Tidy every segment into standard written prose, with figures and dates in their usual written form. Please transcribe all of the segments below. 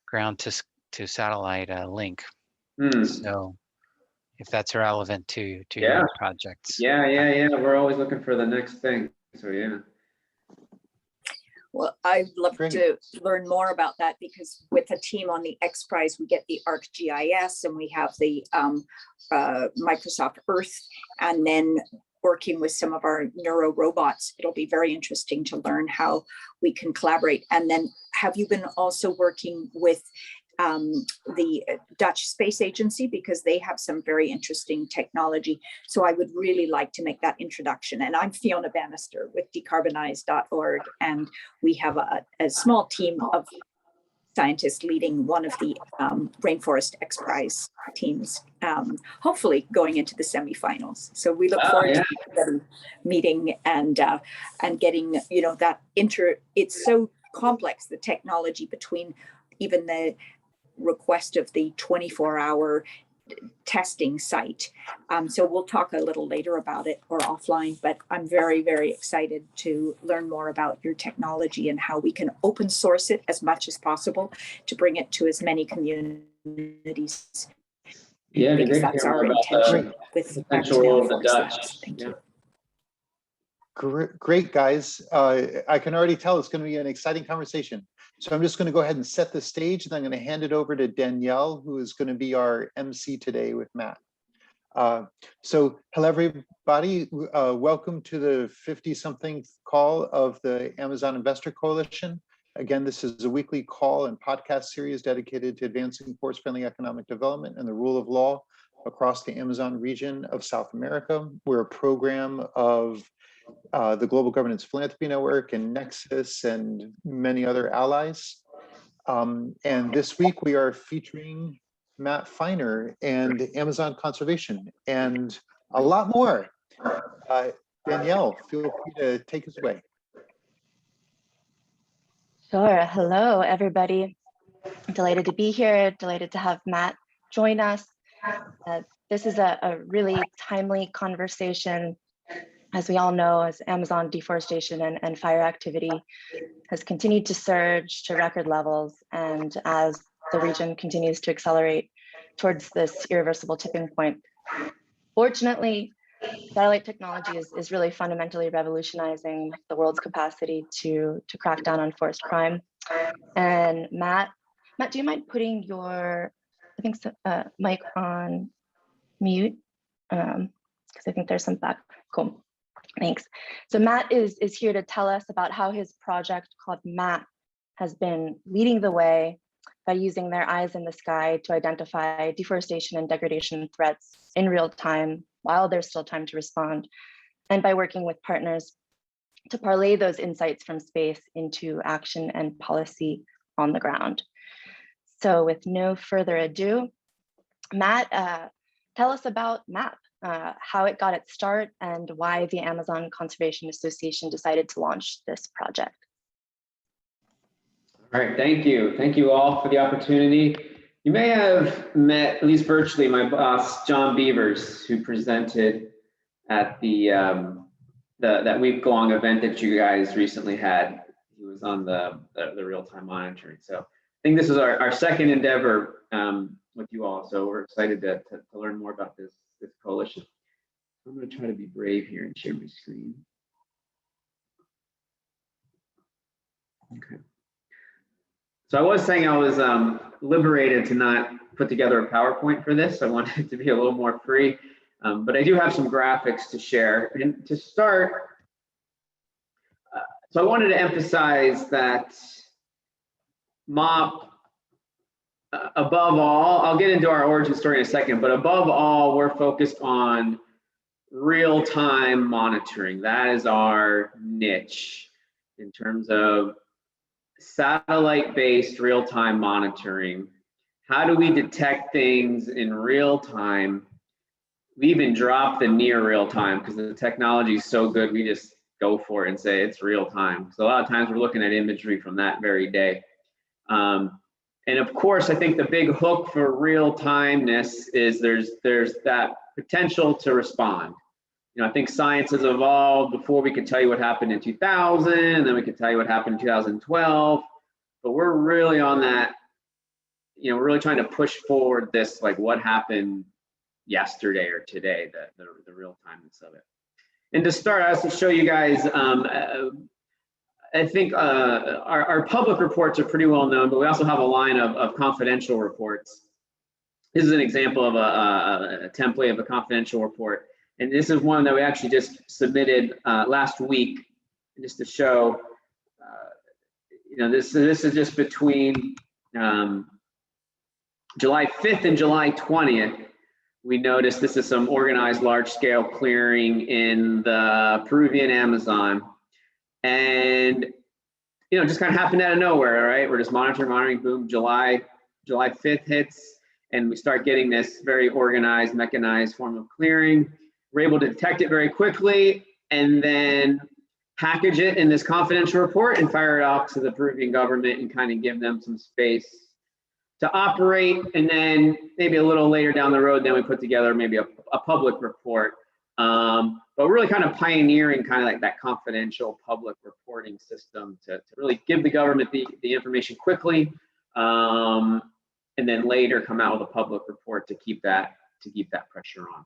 ground to satellite link. So if that's relevant to your projects. Yeah. We're always looking for the next thing. So yeah. Well, I'd love to learn more about that, because with a team on the X Prize, we get the ArcGIS and we have the Microsoft Earth, and then working with some of our neuro robots, it'll be very interesting to learn how we can collaborate. And then have you been also working with the Dutch Space Agency, because they have some very interesting technology. So I would really like to make that introduction. And I'm Fiona Bannister with decarbonize.org, and we have a small team of scientists leading one of the Rainforest X Prize teams, hopefully going into the semifinals. So we look forward to the meeting and getting, that it's so complex, the technology between even the request of the 24-hour testing site. So we'll talk a little later about it or offline, but I'm very, very excited to learn more about your technology and how we can open source it as much as possible to bring it to as many communities. Yeah, because that's our intention with potential of the Dutch. Thank you. Great, guys. I can already tell it's going to be an exciting conversation. So I'm just going to go ahead and set the stage, and I'm going to hand it over to Danielle, who is going to be our MC today with Matt. So hello, everybody. Welcome to the 50-something call of the Amazon Investor Coalition. Again, this is a weekly call and podcast series dedicated to advancing forest-friendly economic development and the rule of law across the Amazon region of South America. We're a program of the Global Governance Philanthropy Network and Nexus and many other allies. And this week we are featuring Matt Feiner and Amazon Conservation and a lot more. Danielle, feel free to take us away. Sure. Hello, everybody. Delighted to be here. Delighted to have Matt join us. This is a really timely conversation. As we all know, as Amazon deforestation and fire activity has continued to surge to record levels, and as the region continues to accelerate towards this irreversible tipping point. Fortunately, satellite technology is really fundamentally revolutionizing the world's capacity to crack down on forest crime. And Matt, do you mind putting your, mic on mute? Because I think there's some back. Cool. Thanks. So Matt is here to tell us about how his project called MAAP has been leading the way by using their eyes in the sky to identify deforestation and degradation threats in real time while there's still time to respond, and by working with partners to parlay those insights from space into action and policy on the ground. So with no further ado, Matt, tell us about MAAP. How it got its start, and why the Amazon Conservation Association decided to launch this project. All right, thank you. Thank you all for the opportunity. You may have met, at least virtually, my boss, John Beavers, who presented at that week-long event that you guys recently had. He was on the real-time monitoring. So I think this is our second endeavor with you all. So we're excited to learn more about this coalition. I'm going to try to be brave here and share my screen. Okay. So I was saying I was liberated to not put together a PowerPoint for this. I wanted it to be a little more free, but I do have some graphics to share. And to start, so I wanted to emphasize that MAAP, above all, I'll get into our origin story in a second, but above all, we're focused on real-time monitoring. That is our niche in terms of satellite-based real-time monitoring. How do we detect things in real time? We even drop the near real time because the technology is so good, we just go for it and say it's real time. So a lot of times we're looking at imagery from that very day. And of course, I think the big hook for real timeness is there's that potential to respond. I think science has evolved. Before we could tell you what happened in 2000, and then we could tell you what happened in 2012. but we're really on that, you know, we're really trying to push forward this, like what happened yesterday or today, the real timeness of it. And to start, I also show you guys, I think our public reports are pretty well known, but we also have a line of confidential reports. This is an example of a template of a confidential report. And this is one that we actually just submitted last week, just to show, you know, this is just between July 5th and July 20th. We noticed this is some organized large-scale clearing in the Peruvian Amazon. And, you know, just kind of happened out of nowhere, right? We're just monitoring, boom, July 5th hits, and we start getting this very organized, mechanized form of clearing. We're able to detect it very quickly and then package it in this confidential report and fire it off to the Peruvian government and kind of give them some space to operate. And then maybe a little later down the road, then we put together maybe a public report. But really kind of pioneering kind of like that confidential public reporting system to really give the government the information quickly, and then later come out with a public report to keep that pressure on.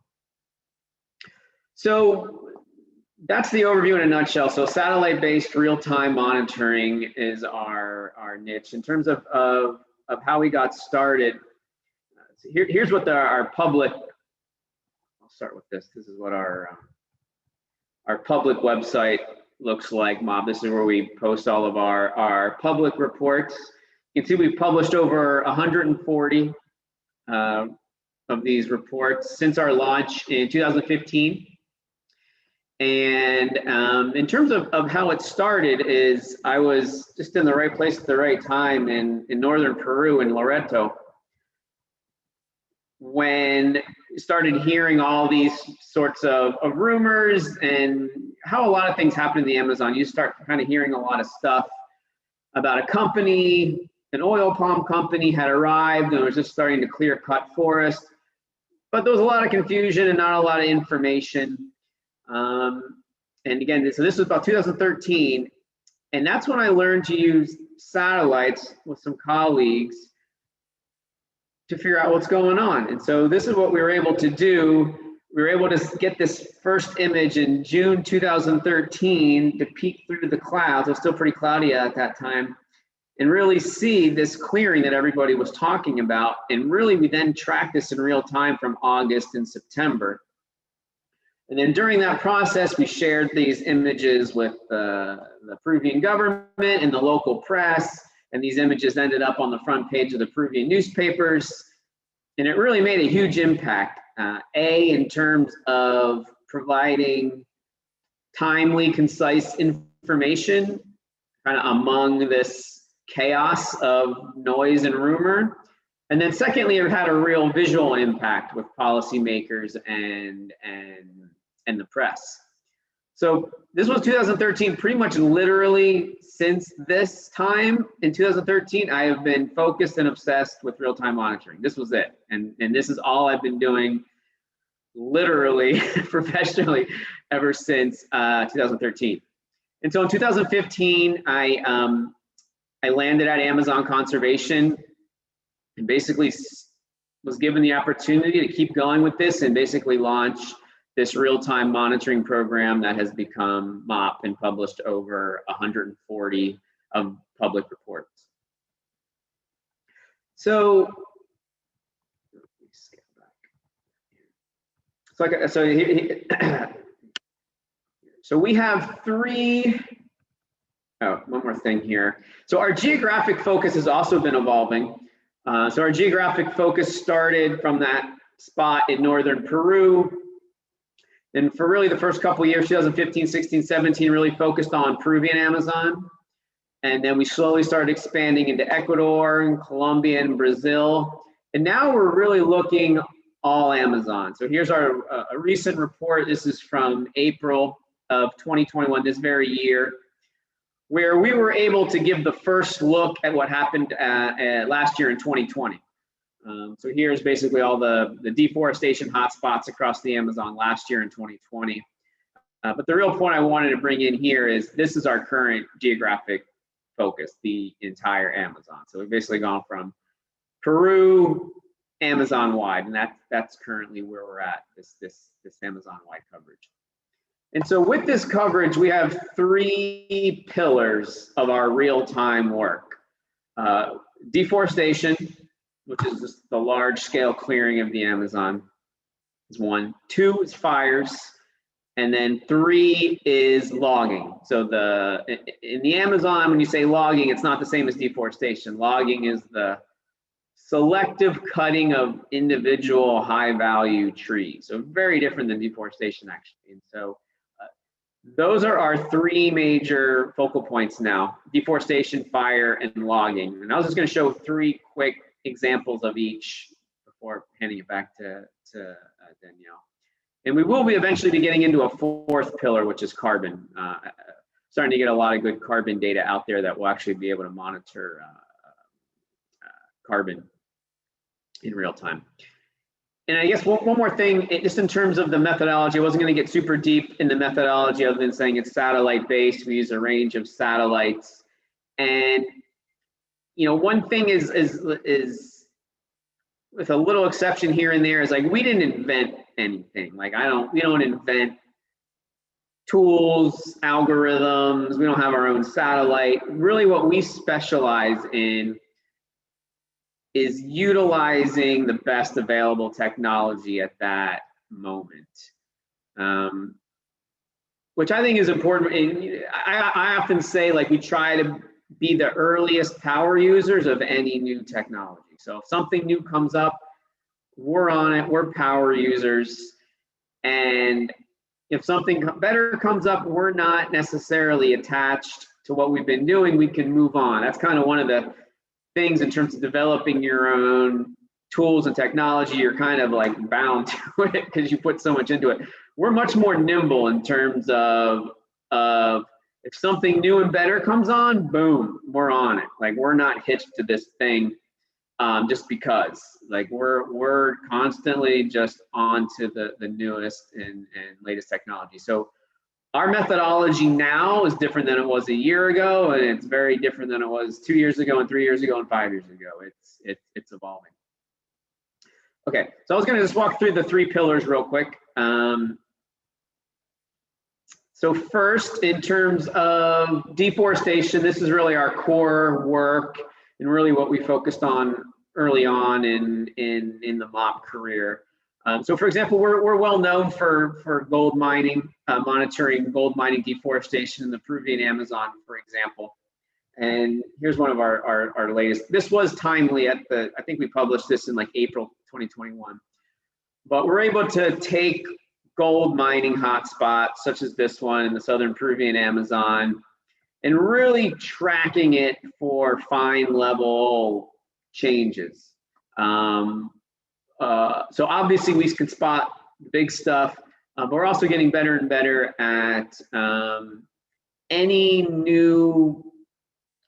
So that's the overview in a nutshell. So satellite-based real-time monitoring is our niche. In terms of how we got started, so here's what our public, I'll start with this. This is what our public website looks like, MAAP. This is where we post all of our public reports. You can see we've published over 140 of these reports since our launch in 2015. And in terms of how it started is I was just in the right place at the right time in northern Peru, in Loreto, when started hearing all these sorts of rumors and how a lot of things happen in the Amazon. You start kind of hearing a lot of stuff about a company, an oil palm company had arrived and was just starting to clear cut forest. But there was a lot of confusion and not a lot of information. And again, so this was about 2013, and that's when I learned to use satellites with some colleagues to figure out what's going on. And so this is what we were able to do. We were able to get this first image in June 2013 to peek through the clouds. It was still pretty cloudy at that time, and really see this clearing that everybody was talking about. And really, we then tracked this in real time from August and September. And then during that process, we shared these images with the Peruvian government and the local press, and these images ended up on the front page of the Peruvian newspapers. And it really made a huge impact, in terms of providing timely, concise information kind of among this chaos of noise and rumor. And then secondly, it had a real visual impact with policymakers and the press. So this was 2013, pretty much literally since this time in 2013, I have been focused and obsessed with real-time monitoring. This was it. And this is all I've been doing literally professionally ever since 2013. And so in 2015, I landed at Amazon Conservation and basically was given the opportunity to keep going with this and basically launch this real-time monitoring program that has become MAAP and published over 140 of public reports. So, so we have one more thing here. So our geographic focus has also been evolving. So our geographic focus started from that spot in northern Peru. And for really the first couple of years, 2015, 16, 17, really focused on Peruvian Amazon. And then we slowly started expanding into Ecuador and Colombia and Brazil. And now we're really looking all Amazon. So here's a recent report. This is from April of 2021, this very year, where we were able to give the first look at what happened last year in 2020. So here's basically all the deforestation hotspots across the Amazon last year in 2020. But the real point I wanted to bring in here is this is our current geographic focused the entire Amazon. So we've basically gone from Peru, Amazon wide, and that's currently where we're at, this Amazon wide coverage. And so with this coverage, we have 3 pillars of our real-time work. Deforestation, which is just the large scale clearing of the Amazon, is 1. 2 is fires. And then 3 is logging. So in the Amazon, when you say logging, it's not the same as deforestation. Logging is the selective cutting of individual high value trees. So very different than deforestation actually. And so those are our 3 major focal points now: deforestation, fire, and logging. And I was just going to show 3 quick examples of each before handing it back to Danielle. And we will be eventually be getting into a 4th pillar, which is carbon. Starting to get a lot of good carbon data out there that will actually be able to monitor carbon in real time. And I guess one more thing, just in terms of the methodology, I wasn't going to get super deep in the methodology other than saying it's satellite based. We use a range of satellites. And, you know, one thing is with a little exception here and there, is like, we didn't invent anything. Like we don't invent tools, algorithms. We don't have our own satellite. Really what we specialize in is utilizing the best available technology at that moment, which I think is important. And I often say, like, we try to be the earliest power users of any new technology. So if something new comes up, we're on it, we're power users. And if something better comes up, we're not necessarily attached to what we've been doing, we can move on. That's kind of one of the things in terms of developing your own tools and technology. You're kind of like bound to it because you put so much into it. We're much more nimble in terms of if something new and better comes on, boom, we're on it. Like, we're not hitched to this thing just because. Like, we're constantly just on to the newest and latest technology. So our methodology now is different than it was a year ago, and it's very different than it was 2 years ago and 3 years ago and 5 years ago. It's evolving. Okay, so I was going to just walk through the 3 pillars real quick. So first, in terms of deforestation, this is really our core work and really what we focused on early on in the MAAP career. So for example, we're well known for gold mining, monitoring gold mining deforestation in the Peruvian Amazon, for example. And here's one of our latest. This was timely I think we published this in like April 2021. But we're able to take gold mining hotspots, such as this one in the southern Peruvian Amazon, and really tracking it for fine level changes. So obviously we can spot big stuff, but we're also getting better and better at any new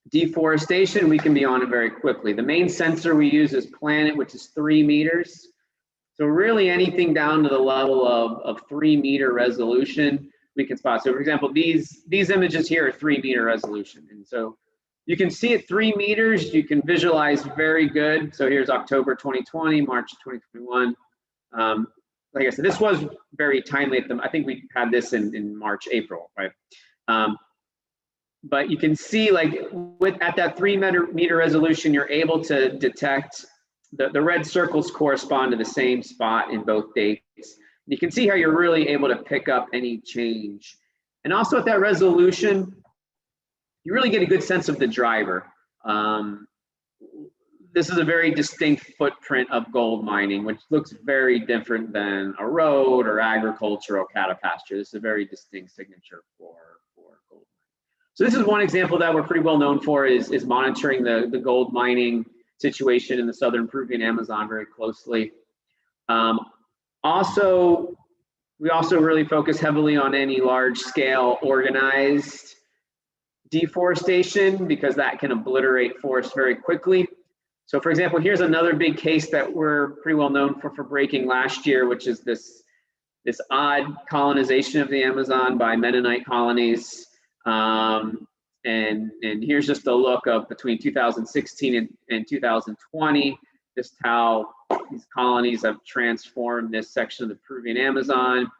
deforestation. We can be on it very quickly. The main sensor we use is Planet, which is 3 meters. So really anything down to the level of 3 meter resolution, we can spot. So for example, these images here are 3 meter resolution. And so you can see at 3 meters, you can visualize very good. So here's October 2020, March 2021. Like I said, this was very timely at I think we had this in March, April, right? But you can see, like, at that 3 meter resolution, you're able to detect the red circles correspond to the same spot in both dates. You can see how you're really able to pick up any change. And also at that resolution, you really get a good sense of the driver. This is a very distinct footprint of gold mining, which looks very different than a road or agriculture or cattle pasture. This is a very distinct signature for gold mining. So this is one example that we're pretty well known for, is monitoring the gold mining situation in the southern Peruvian Amazon very closely. We also really focus heavily on any large scale organized deforestation, because that can obliterate forests very quickly. So for example, here's another big case that we're pretty well known for breaking last year, which is this odd colonization of the Amazon by Mennonite colonies. And here's just a look of between 2016 and 2020, just how these colonies have transformed this section of the Peruvian Amazon.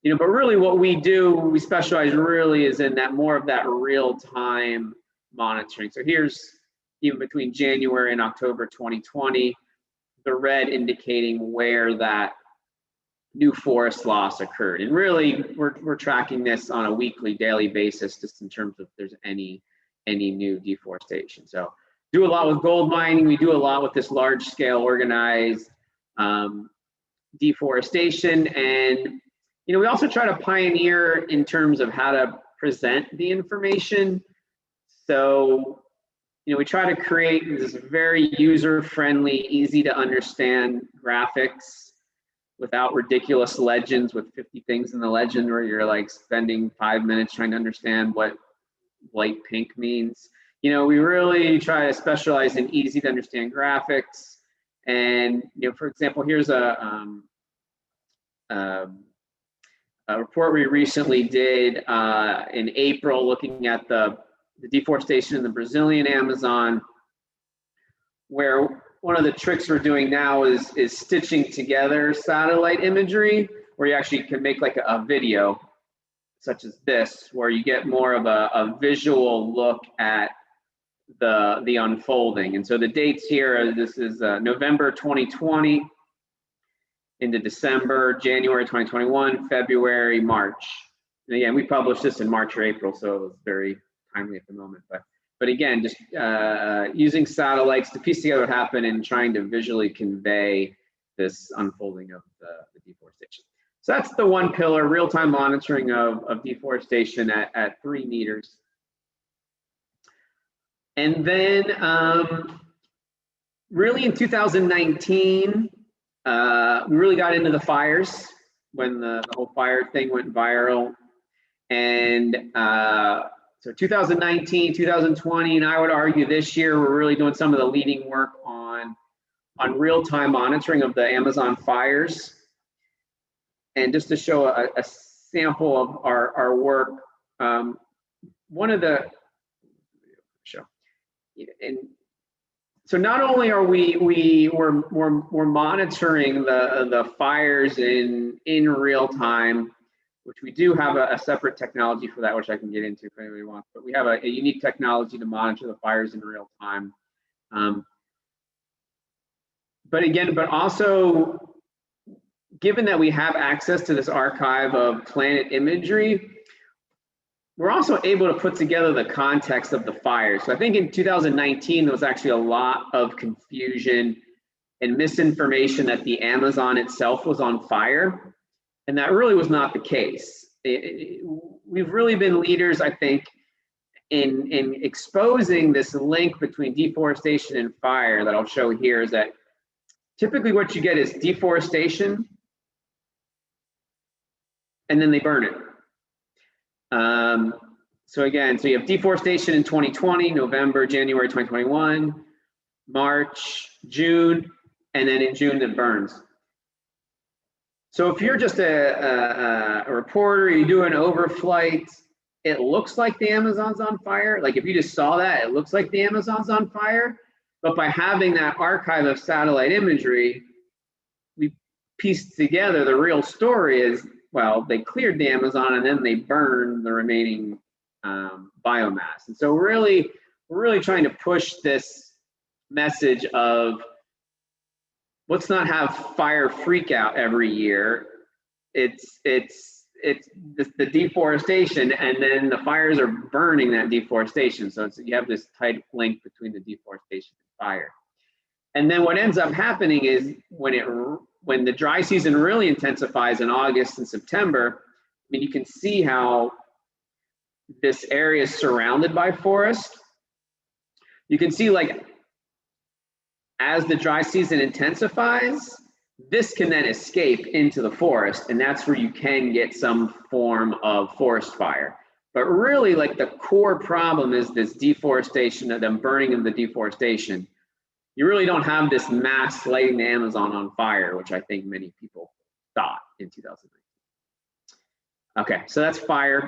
You know, but really what we do, we specialize really is in that more of that real-time monitoring. So here's even between January and October 2020, the red indicating where that new forest loss occurred. And really, we're tracking this on a weekly, daily basis, just in terms of if there's any new deforestation. So do a lot with gold mining. We do a lot with this large scale organized deforestation. And, you know, we also try to pioneer in terms of how to present the information. So, you know, we try to create this very user-friendly, easy to understand graphics without ridiculous legends with 50 things in the legend where you're like spending 5 minutes trying to understand what light pink means. You know, we really try to specialize in easy to understand graphics. And, you know, for example, here's a report we recently did in April looking at the deforestation in the Brazilian Amazon, where one of the tricks we're doing now is stitching together satellite imagery, where you actually can make like a video such as this, where you get more of a visual look at the unfolding. And so the dates here, this is November 2020 into December, January 2021, February, March. And again, we published this in March or April, so it was very timely at the moment. But again, just using satellites to piece together what happened and trying to visually convey this unfolding of the deforestation. So that's the one pillar, real-time monitoring of deforestation at 3 meters. And then really in 2019, we really got into the fires when the whole fire thing went viral. And so 2019, 2020, and I would argue this year, we're really doing some of the leading work on real-time monitoring of the Amazon fires. And just to show a sample of our work, one of the, and so not only are we're monitoring the fires in real time, which we do have a separate technology for that, which I can get into if anybody wants, but we have a unique technology to monitor the fires in real time. But also, given that we have access to this archive of planet imagery, we're also able to put together the context of the fire. So I think in 2019, there was actually a lot of confusion and misinformation that the Amazon itself was on fire. And that really was not the case. We've really been leaders, I think, in exposing this link between deforestation and fire that I'll show here. Is that typically what you get is deforestation, and then they burn it. So again, so you have deforestation in 2020, November, January 2021, March, June, and then in June it burns. So if you're just a reporter, you do an overflight, it looks like the Amazon's on fire. Like if you just saw that, it looks like the Amazon's on fire. But by having that archive of satellite imagery, we pieced together the real story is, well, they cleared the Amazon and then they burned the remaining biomass. And so we're really trying to push this message of let's not have fire freak out every year. It's the deforestation, and then the fires are burning that deforestation. So you have this tight link between the deforestation and fire. And then what ends up happening is when the dry season really intensifies in August and September, I mean, you can see how this area is surrounded by forest. You can see, like, as the dry season intensifies, this can then escape into the forest, and that's where you can get some form of forest fire. But really, like, the core problem is this deforestation, of them burning of the deforestation. You really don't have this mass lighting the Amazon on fire, which I think many people thought in 2019. Okay, so that's fire.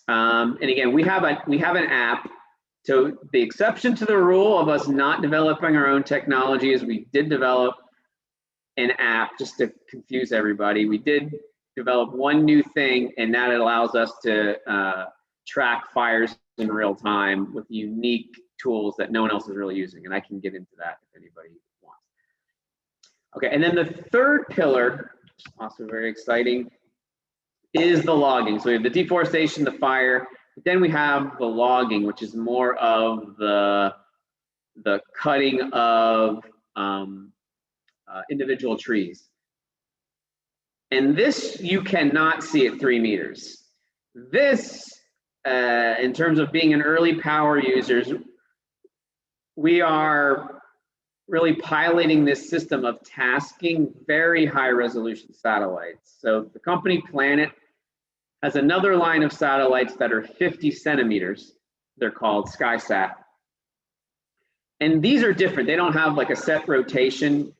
And again, we have an app. So the exception to the rule of us not developing our own technology is we did develop an app, just to confuse everybody. We did develop one new thing, and that allows us to track fires in real time with unique tools that no one else is really using. And I can get into that if anybody wants. Okay, and then the third pillar, also very exciting, is the logging. So we have the deforestation, the fire, but then we have the logging, which is more of the cutting of individual trees. And this you cannot see at 3 meters. This, in terms of being an early power users, we are really piloting this system of tasking very high resolution satellites. So the company Planet has another line of satellites that are 50 centimeters. They're called SkySat. And these are different. They don't have like a set rotation.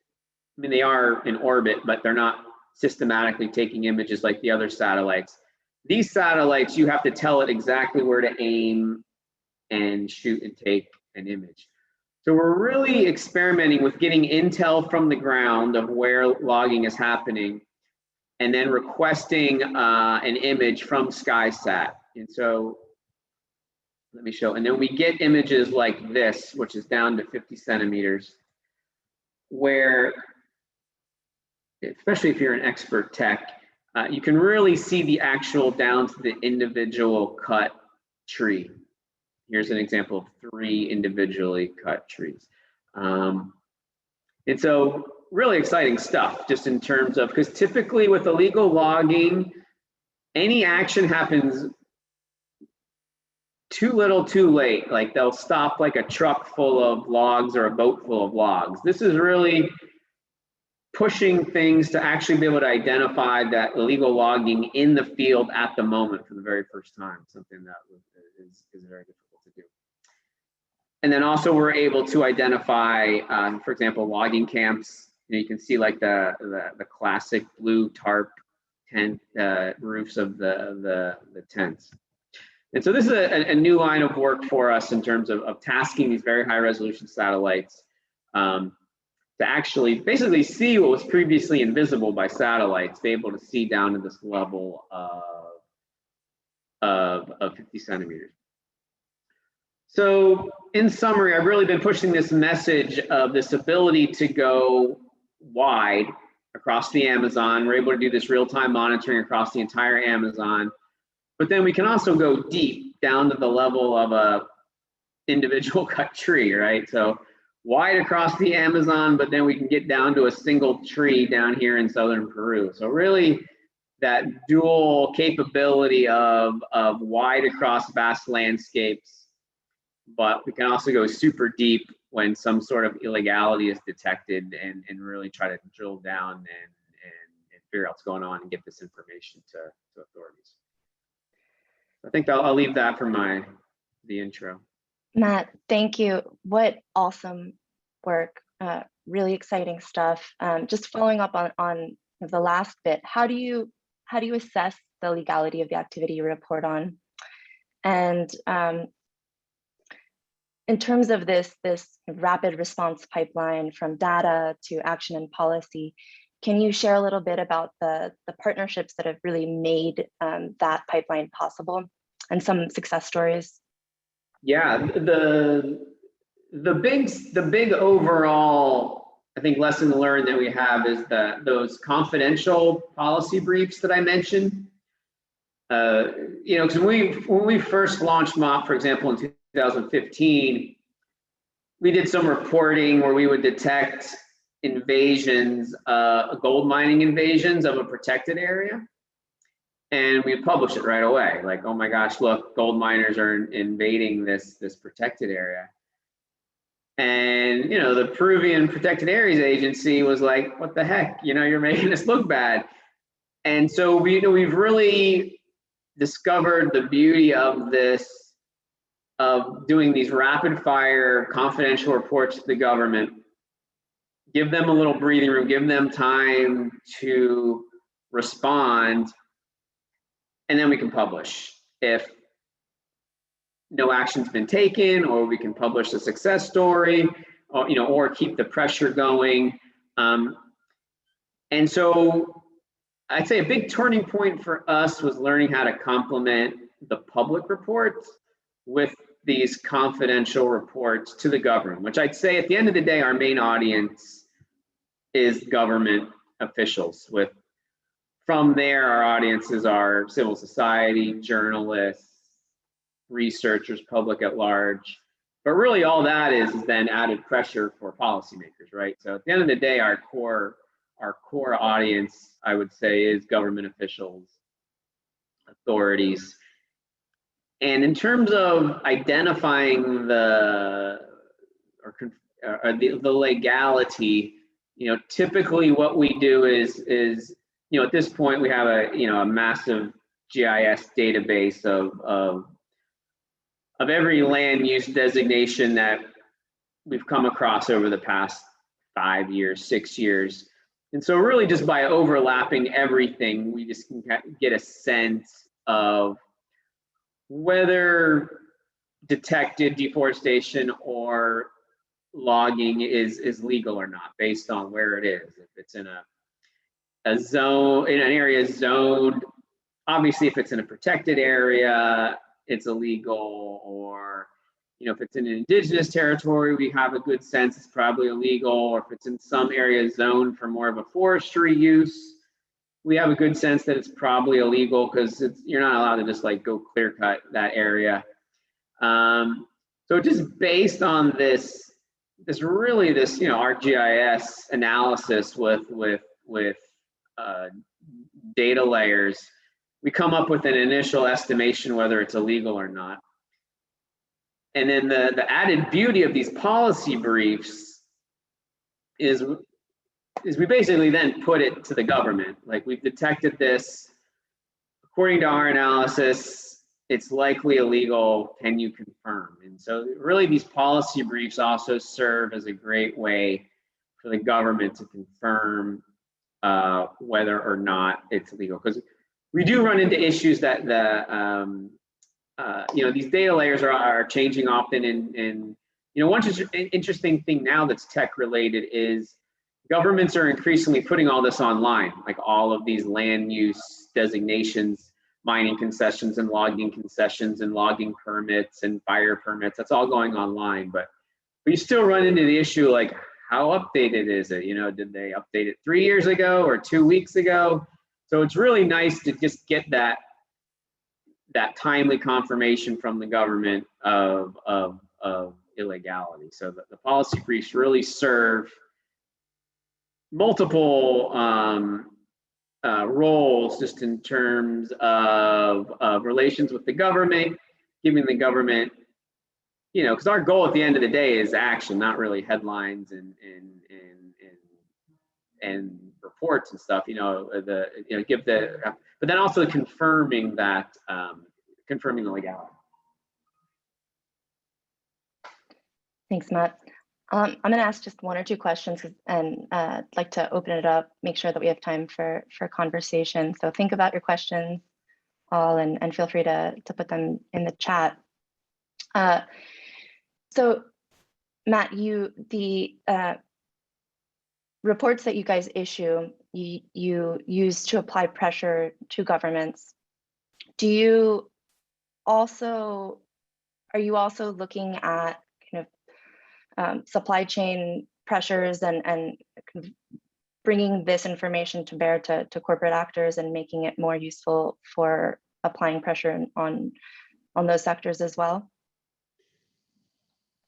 I mean, they are in orbit, but they're not systematically taking images like the other satellites. These satellites, you have to tell it exactly where to aim and shoot and take an image. So we're really experimenting with getting intel from the ground of where logging is happening, and then requesting an image from SkySat. And so let me show, and then we get images like this, which is down to 50 centimeters, where, especially if you're an expert tech, you can really see the actual down to the individual cut tree. Here's an example of 3 individually cut trees. And so really exciting stuff, just in terms of, because typically with illegal logging, any action happens too little too late. Like they'll stop like a truck full of logs or a boat full of logs. This is really pushing things to actually be able to identify that illegal logging in the field at the moment for the very first time, something that is very difficult to do. And then also we're able to identify, for example, logging camps. You can see like the classic blue tarp tent roofs of the tents. And so this is a new line of work for us in terms of tasking these very high resolution satellites to actually basically see what was previously invisible by satellites, be able to see down to this level of 50 centimeters. So in summary, I've really been pushing this message of this ability to go wide across the Amazon. We're able to do this real-time monitoring across the entire Amazon, but then we can also go deep down to the level of a individual cut tree, right? So wide across the Amazon, but then we can get down to a single tree down here in southern Peru. So really that dual capability of wide across vast landscapes, but we can also go super deep when some sort of illegality is detected and really try to drill down and figure out what's going on and get this information to authorities. I think I'll leave that for the intro. Matt, thank you. What awesome work, really exciting stuff. Just following up on the last bit, how do you assess the legality of the activity you report on? And in terms of this rapid response pipeline from data to action and policy, can you share a little bit about the partnerships that have really made that pipeline possible and some success stories? Yeah, the big overall, I think, lesson learned that we have is that those confidential policy briefs that I mentioned. You know, because when we first launched MAAP, for example, in 2015, we did some reporting where we would detect invasions, gold mining invasions of a protected area. And we'd publish it right away. Like, oh my gosh, look, gold miners are invading this protected area. And, you know, the Peruvian Protected Areas Agency was like, what the heck, you know, you're making us look bad. And so we've really discovered the beauty of this, of doing these rapid fire confidential reports to the government, give them a little breathing room, give them time to respond, and then we can publish. If no action's been taken, or we can publish a success story, or, you know, or keep the pressure going. And so I'd say a big turning point for us was learning how to complement the public reports with these confidential reports to the government, which I'd say at the end of the day, our main audience is government officials. From there, our audiences are civil society, journalists, researchers, public at large. But really all that is then added pressure for policymakers, right? So at the end of the day, our core audience, I would say, is government officials, authorities. And in terms of identifying the legality, you know, typically what we do is, you know, at this point we have a massive GIS database of every land use designation that we've come across over the past 5 years, 6 years. And so really just by overlapping everything, we just can get a sense of whether detected deforestation or logging is legal or not, based on where it is. If it's in a zone, in an area zoned, obviously if it's in a protected area, it's illegal. Or, you know, if it's in an indigenous territory, we have a good sense it's probably illegal. Or if it's in some area zoned for more of a forestry use, we have a good sense that it's probably illegal, because you're not allowed to just like go clear cut that area. So just based on this you know, ArcGIS analysis with data layers, we come up with an initial estimation whether it's illegal or not. And then the added beauty of these policy briefs is we basically then put it to the government. Like, we've detected this, according to our analysis, it's likely illegal, can you confirm? And so really these policy briefs also serve as a great way for the government to confirm whether or not it's legal. Because we do run into issues that you know, these data layers are changing often. And you know, one interesting thing now that's tech related is governments are increasingly putting all this online, like all of these land use designations, mining concessions and logging permits and fire permits. That's all going online, but you still run into the issue, like, how updated is it? You know, did they update it 3 years ago or 2 weeks ago? So it's really nice to just get that timely confirmation from the government of illegality. So the policy briefs really serve multiple roles, just in terms of relations with the government, giving the government, you know, because our goal at the end of the day is action, not really headlines and reports and stuff. You know, but then also confirming that, confirming the legality. Thanks, Matt. I'm going to ask just 1 or 2 questions, and I'd like to open it up, make sure that we have time for conversation. So think about your questions all, and feel free to put them in the chat. So Matt, the reports that you guys issue, you use to apply pressure to governments. Are you also looking at kind of supply chain pressures and bringing this information to bear to corporate actors and making it more useful for applying pressure on those sectors as well?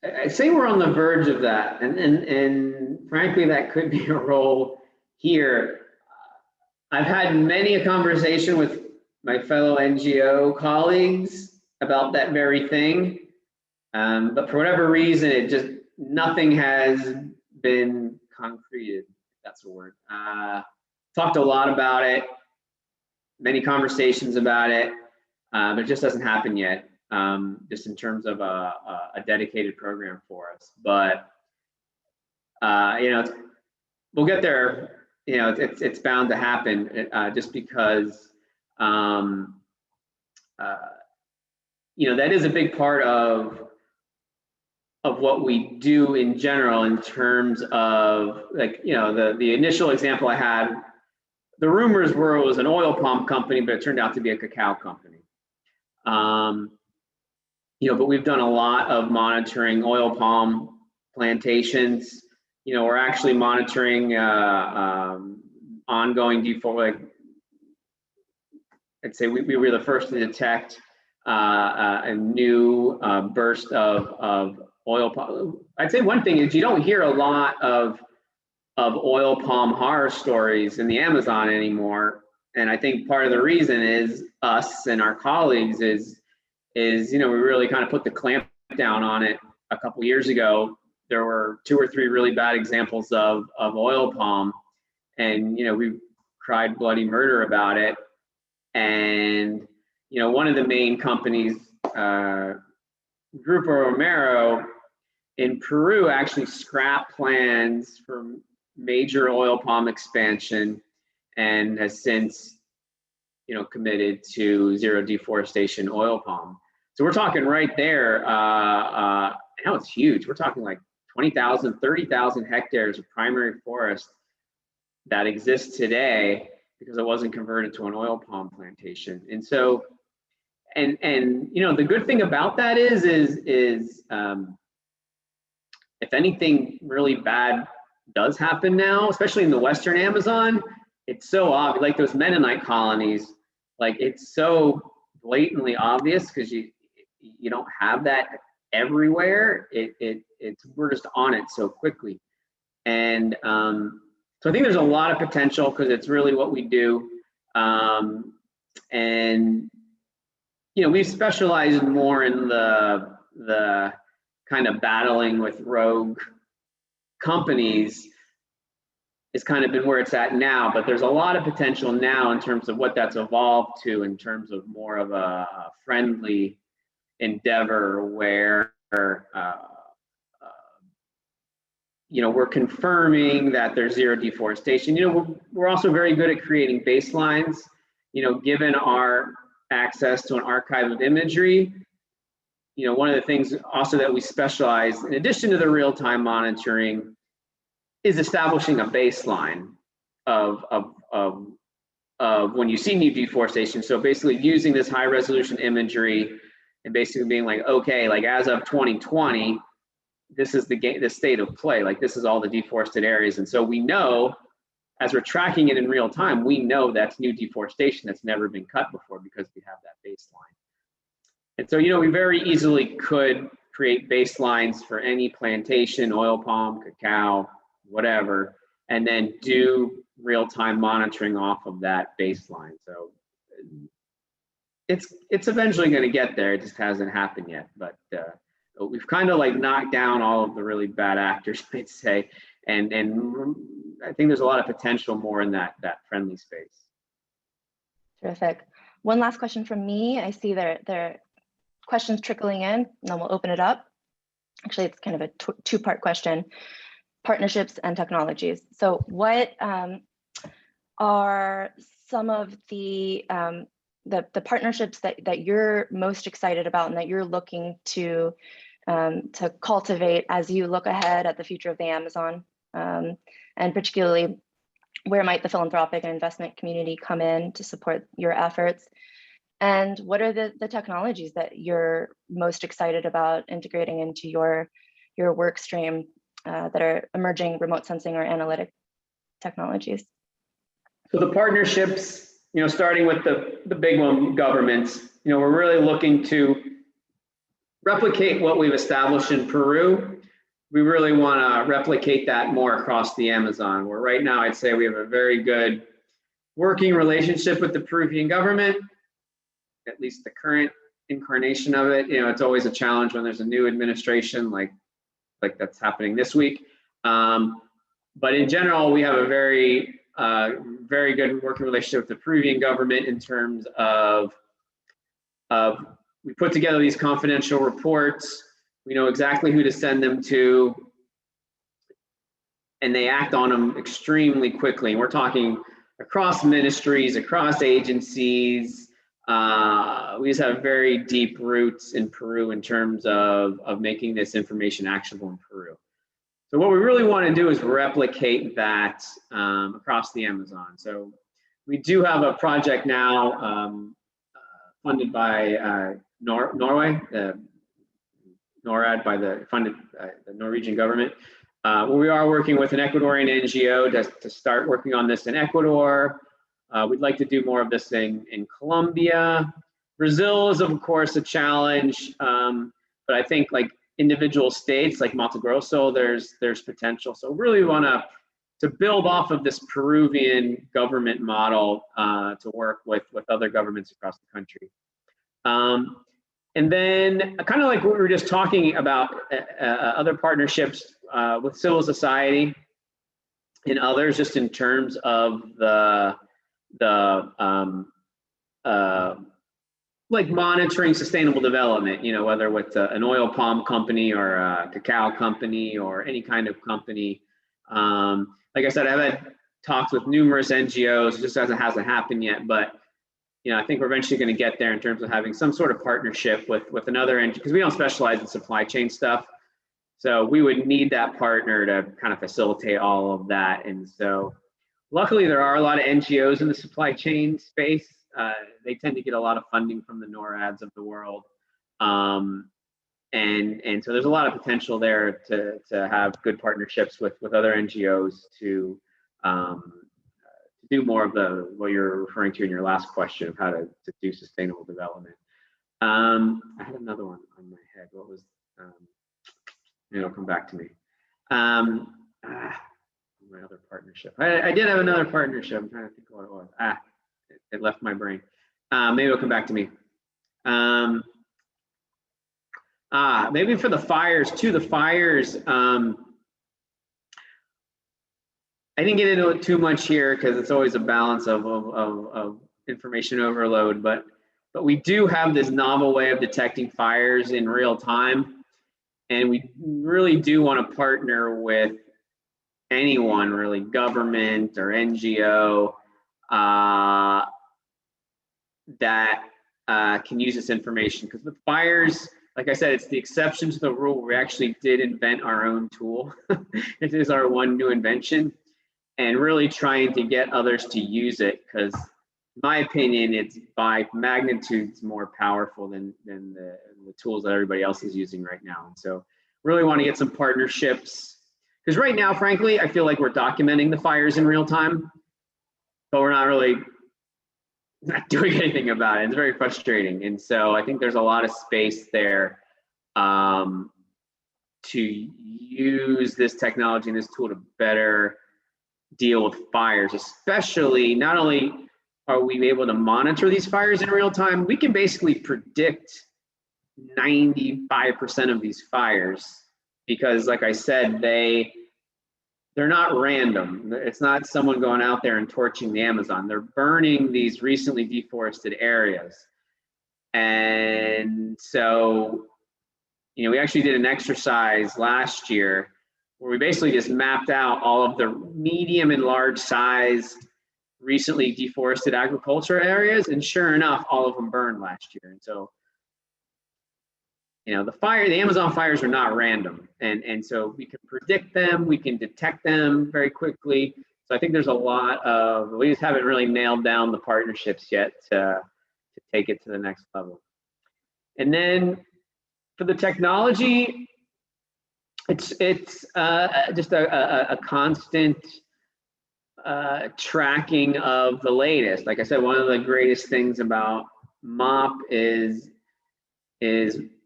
I'd say we're on the verge of that, and frankly, that could be a role here. I've had many a conversation with my fellow NGO colleagues about that very thing, but for whatever reason, nothing has been concreted. That's a word. Talked a lot about it, many conversations about it, but it just doesn't happen yet. Just in terms of a dedicated program for us, but you know, we'll get there. You know, it's bound to happen, just because that is a big part of what we do in general in terms of, like, the initial example I had, the rumors were it was an oil palm company, but it turned out to be a cacao company. But we've done a lot of monitoring oil palm plantations. We're actually monitoring ongoing deforestation. I'd say we were the first to detect a new burst of oil palm. I'd say one thing is you don't hear a lot of oil palm horror stories in the Amazon anymore, and I think part of the reason is us and our colleagues is we really kind of put the clamp down on it a couple years ago. There were 2 or 3 really bad examples of oil palm, and we cried bloody murder about it. And one of the main companies, Grupo Romero in Peru, actually scrapped plans for major oil palm expansion and has since committed to zero deforestation oil palm. So we're talking right there, now it's huge. We're talking like 20,000, 30,000 hectares of primary forest that exists today because it wasn't converted to an oil palm plantation. And so, and the good thing about that is if anything really bad does happen now, especially in the Western Amazon, it's so obvious, like those Mennonite colonies, like it's so blatantly obvious because you don't have that everywhere. We're just on it so quickly. And so I think there's a lot of potential because it's really what we do. And we've specialized more in the kind of battling with rogue companies. It's kind of been where it's at now, but there's a lot of potential now in terms of what that's evolved to, in terms of more of a friendly endeavor where we're confirming that there's zero deforestation. We're also very good at creating baselines. Given our access to an archive of imagery, one of the things also that we specialize, in addition to the real-time monitoring, is establishing a baseline of when you see new deforestation. So basically using this high-resolution imagery and basically being like, okay, like as of 2020, this is the state of play. Like this is all the deforested areas, and so we know, as we're tracking it in real time, we know that's new deforestation that's never been cut before because we have that baseline. And so we very easily could create baselines for any plantation, oil palm, cacao, whatever, and then do real-time monitoring off of that baseline. So it's eventually going to get there. It just hasn't happened yet, but we've kind of like knocked down all of the really bad actors, I'd say, and I think there's a lot of potential more in that friendly space. Terrific. One last question from me. I see there are questions trickling in, and then we'll open it up. Actually, it's kind of a two-part question: partnerships and technologies. So, what are some of the partnerships that you're most excited about and that you're looking to cultivate as you look ahead at the future of the Amazon, and particularly where might the philanthropic and investment community come in to support your efforts? And what are the technologies that you're most excited about integrating into your work stream that are emerging remote sensing or analytic technologies? So the partnerships, starting with the big one, governments, we're really looking to replicate what we've established in Peru. We really want to replicate that more across the Amazon, where right now I'd say we have a very good working relationship with the Peruvian government, at least the current incarnation of it. It's always a challenge when there's a new administration, like that's happening this week. But in general, we have a very good working relationship with the Peruvian government in terms of we put together these confidential reports. We know exactly who to send them to, and they act on them extremely quickly. And we're talking across ministries, across agencies, we just have very deep roots in Peru in terms of making this information actionable in Peru. So what we really want to do is replicate that across the Amazon. So we do have a project now funded by Norway, NORAD, by the Norwegian government. We are working with an Ecuadorian NGO to start working on this in Ecuador. We'd like to do more of this in Colombia. Brazil is, of course, a challenge, but I think like individual states like Mato Grosso, there's potential. So really want to build off of this Peruvian government model to work with other governments across the country. And then kind of like what we were just talking about, other partnerships with civil society and others, just in terms of like monitoring sustainable development, you know, whether with an oil palm company or a cacao company or any kind of company. Like I said, I've had talks with numerous NGOs, just hasn't happened yet, but you know, I think we're eventually going to get there in terms of having some sort of partnership with another NGO, because we don't specialize in supply chain stuff. So we would need that partner to kind of facilitate all of that. And so luckily there are a lot of NGOs in the supply chain space. They tend to get a lot of funding from the NORADs of the world. And so there's a lot of potential there to have good partnerships with other NGOs to do more of what you're referring to in your last question of how to do sustainable development. I had another one on my head. What was, it'll come back to me. My other partnership. I did have another partnership. I'm trying to think what it was. It left my brain. Maybe it'll come back to me. Maybe for the fires too. The fires, I didn't get into it too much here because it's always a balance of information overload, but we do have this novel way of detecting fires in real time. And we really do want to partner with anyone, really, government or NGO, that can use this information, because the fires, like I said, it's the exception to the rule. We actually did invent our own tool. It is our one new invention, and really trying to get others to use it, because in my opinion, it's by magnitudes more powerful than the tools that everybody else is using right now. And so really want to get some partnerships, because right now, frankly, I feel like we're documenting the fires in real time, but we're not doing anything about it. It's very frustrating. And so I think there's a lot of space there to use this technology and this tool to better deal with fires, especially not only are we able to monitor these fires in real time, we can basically predict 95% of these fires, because like I said, they're not random. It's not someone going out there and torching the Amazon. They're burning these recently deforested areas. And so, you know, we actually did an exercise last year where we basically just mapped out all of the medium and large size recently deforested agriculture areas, and sure enough, all of them burned last year. And so, you know, the Amazon fires are not random, and so we can predict them, we can detect them very quickly. So I think there's a lot of, we just haven't really nailed down the partnerships yet to take it to the next level. And then for the technology, it's just a constant tracking of the latest. Like I said, one of the greatest things about MAAP is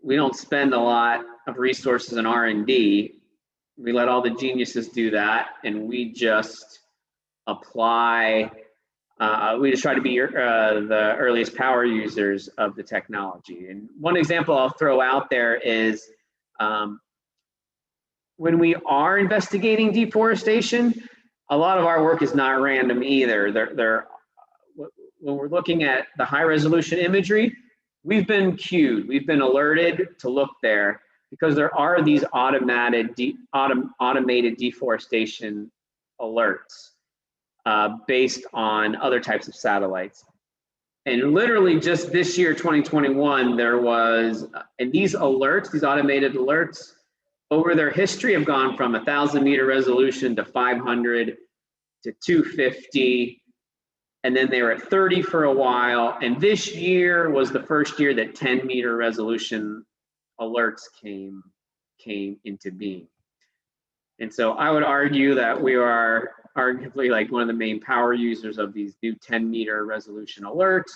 we don't spend a lot of resources in R&D. We let all the geniuses do that, and we just apply. We just try to be the earliest power users of the technology. And one example I'll throw out there is when we are investigating deforestation, a lot of our work is not random either. When we're looking at the high resolution imagery, we've been cued, we've been alerted to look there, because there are these automated deforestation alerts based on other types of satellites. And literally just this year, 2021, there was, and these alerts, these automated alerts, over their history have gone from 1,000-meter resolution to 500 to 250, and then they were at 30 for a while. And this year was the first year that 10-meter resolution alerts came into being. And so I would argue that we are arguably like one of the main power users of these new 10-meter resolution alerts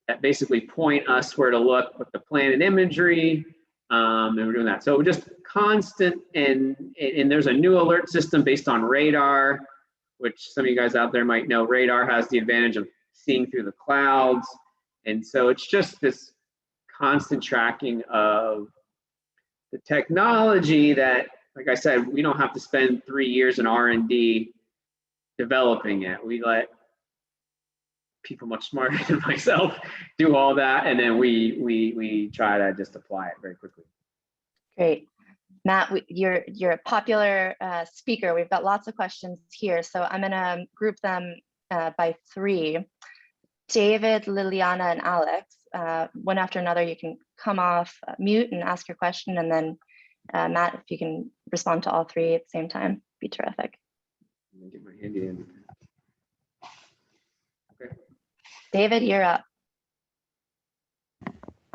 that basically point us where to look with the planet imagery, and we're doing that. So just constant, and there's a new alert system based on radar, which some of you guys out there might know. Radar has the advantage of seeing through the clouds. And so it's just this constant tracking of the technology that, like I said, we don't have to spend 3 years in R&D developing it. We let people much smarter than myself do all that, and then we try to just apply it very quickly. Great. Matt, you're a popular speaker. We've got lots of questions here, so I'm gonna group them by 3. David, Liliana, and Alex, one after another. You can come off mute and ask your question, and then Matt, if you can respond to all 3 at the same time, be terrific. Let me get my handy in. Okay. David, you're up.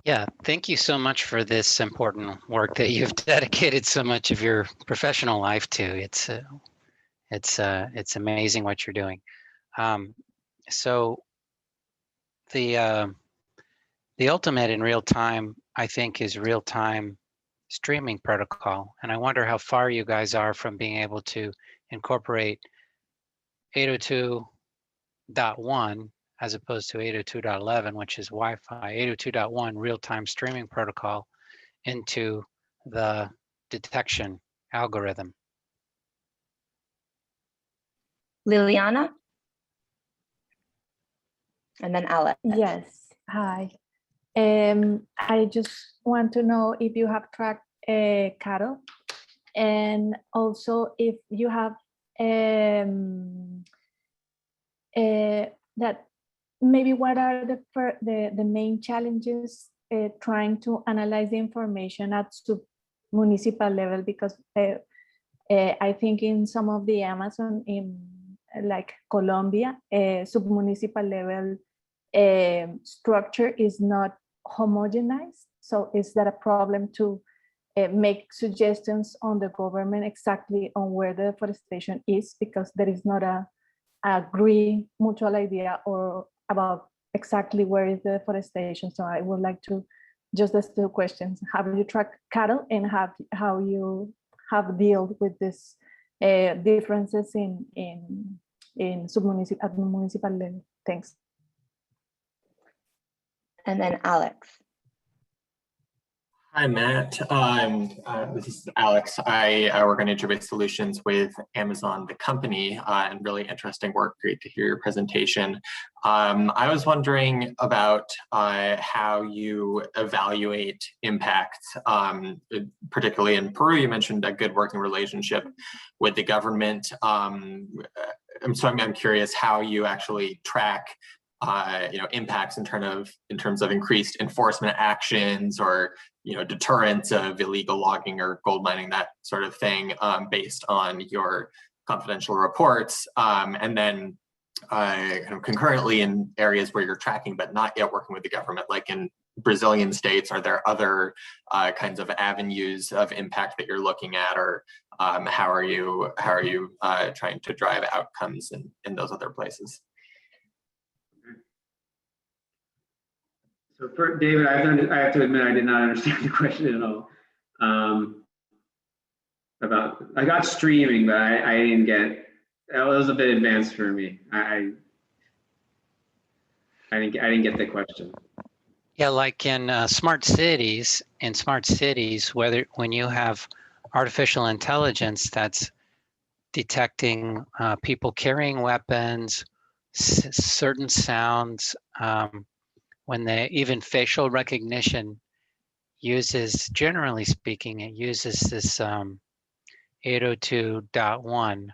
Yeah, thank you so much for this important work that you've dedicated so much of your professional life to. It's amazing what you're doing. So the ultimate in real time, I think, is real time streaming protocol, and I wonder how far you guys are from being able to incorporate 802.1 as opposed to 802.11, which is Wi-Fi. 802.1 real-time streaming protocol into the detection algorithm. Liliana? And then Alex. Yes, hi. I just want to know if you have tracked cattle, and also if you have that maybe what are the main challenges trying to analyze the information at municipal level, because I think in some of the Amazon in like Colombia, sub-municipal level structure is not homogenized. So is that a problem to make suggestions on the government exactly on where the deforestation is, because there is not a agree mutual idea or about exactly where is the deforestation? So I would like to just ask 2 questions. Have you tracked cattle, and how you have dealt with this differences in at municipal level? Thanks. And then Alex. Hi, Matt. This is Alex. I work on integrated solutions with Amazon, the company, and really interesting work. Great to hear your presentation. I was wondering about how you evaluate impacts, particularly in Peru. You mentioned a good working relationship with the government. I'm curious how you actually track impacts in terms of increased enforcement actions, or deterrence of illegal logging or gold mining, that sort of thing, based on your confidential reports, and then kind of concurrently in areas where you're tracking but not yet working with the government, like in Brazilian states. Are there other kinds of avenues of impact that you're looking at, or how are you trying to drive outcomes in those other places? So for David, I have to admit I did not understand the question at all. I got streaming, but I didn't get. That was a bit advanced for me. I didn't get the question. Yeah, like in smart cities, when you have artificial intelligence that's detecting people carrying weapons, certain sounds. When even facial recognition uses, generally speaking, it uses this 802.1.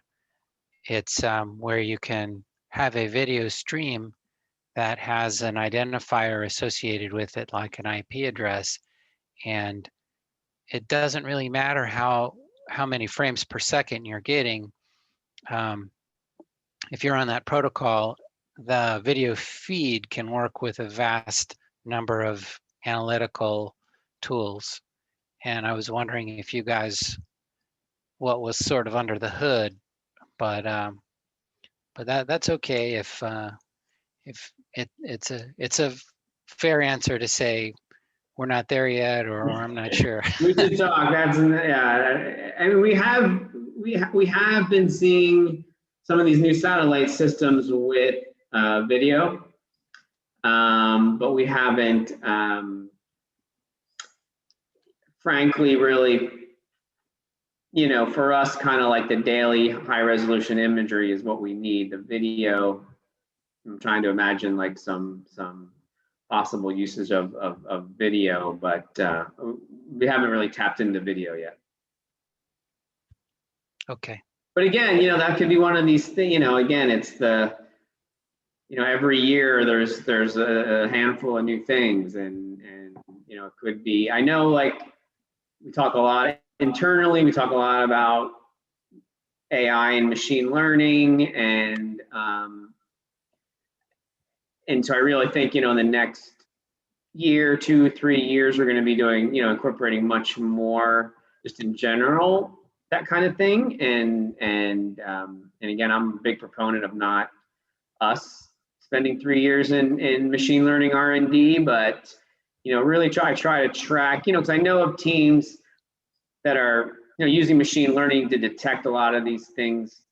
It's where you can have a video stream that has an identifier associated with it, like an IP address, and it doesn't really matter how many frames per second you're getting. If you're on that protocol, the video feed can work with a vast number of analytical tools. And I was wondering if you guys, what was sort of under the hood, but that's okay if it's a fair answer to say we're not there yet, or I'm not sure. We should talk. That's, yeah. I mean, we have been seeing some of these new satellite systems with video, but we haven't, frankly, really, you know, for us, kind of like the daily high resolution imagery is what we need. The video, I'm trying to imagine like some possible usage of video, but we haven't really tapped into video yet. Okay. But again, you know, that could be one of these things, you know, again, it's the, you know, every year there's a handful of new things, and you know, it could be, I know, like, we talk a lot internally, we talk a lot about AI and machine learning, and so I really think, you know, in the next year, 2, 3 years, we're going to be doing, you know, incorporating much more just in general, that kind of thing. And again, I'm a big proponent of not us spending 3 years in machine learning R&D, but, you know, really try to track, you know, because I know of teams that are, you know, using machine learning to detect a lot of these things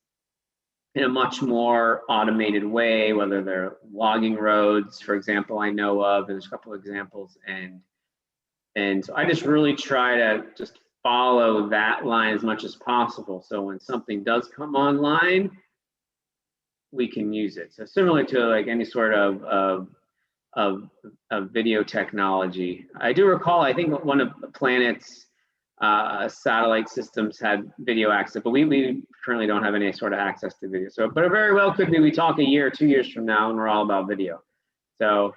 in a much more automated way, whether they're logging roads, for example, I know of, there's a couple of examples, and so I just really try to just follow that line as much as possible. So when something does come online, we can use it. So similar to like any sort of video technology. I do recall, I think one of the planet's satellite systems had video access, but we currently don't have any sort of access to video. So, but it very well could be we talk a year or 2 years from now and we're all about video. So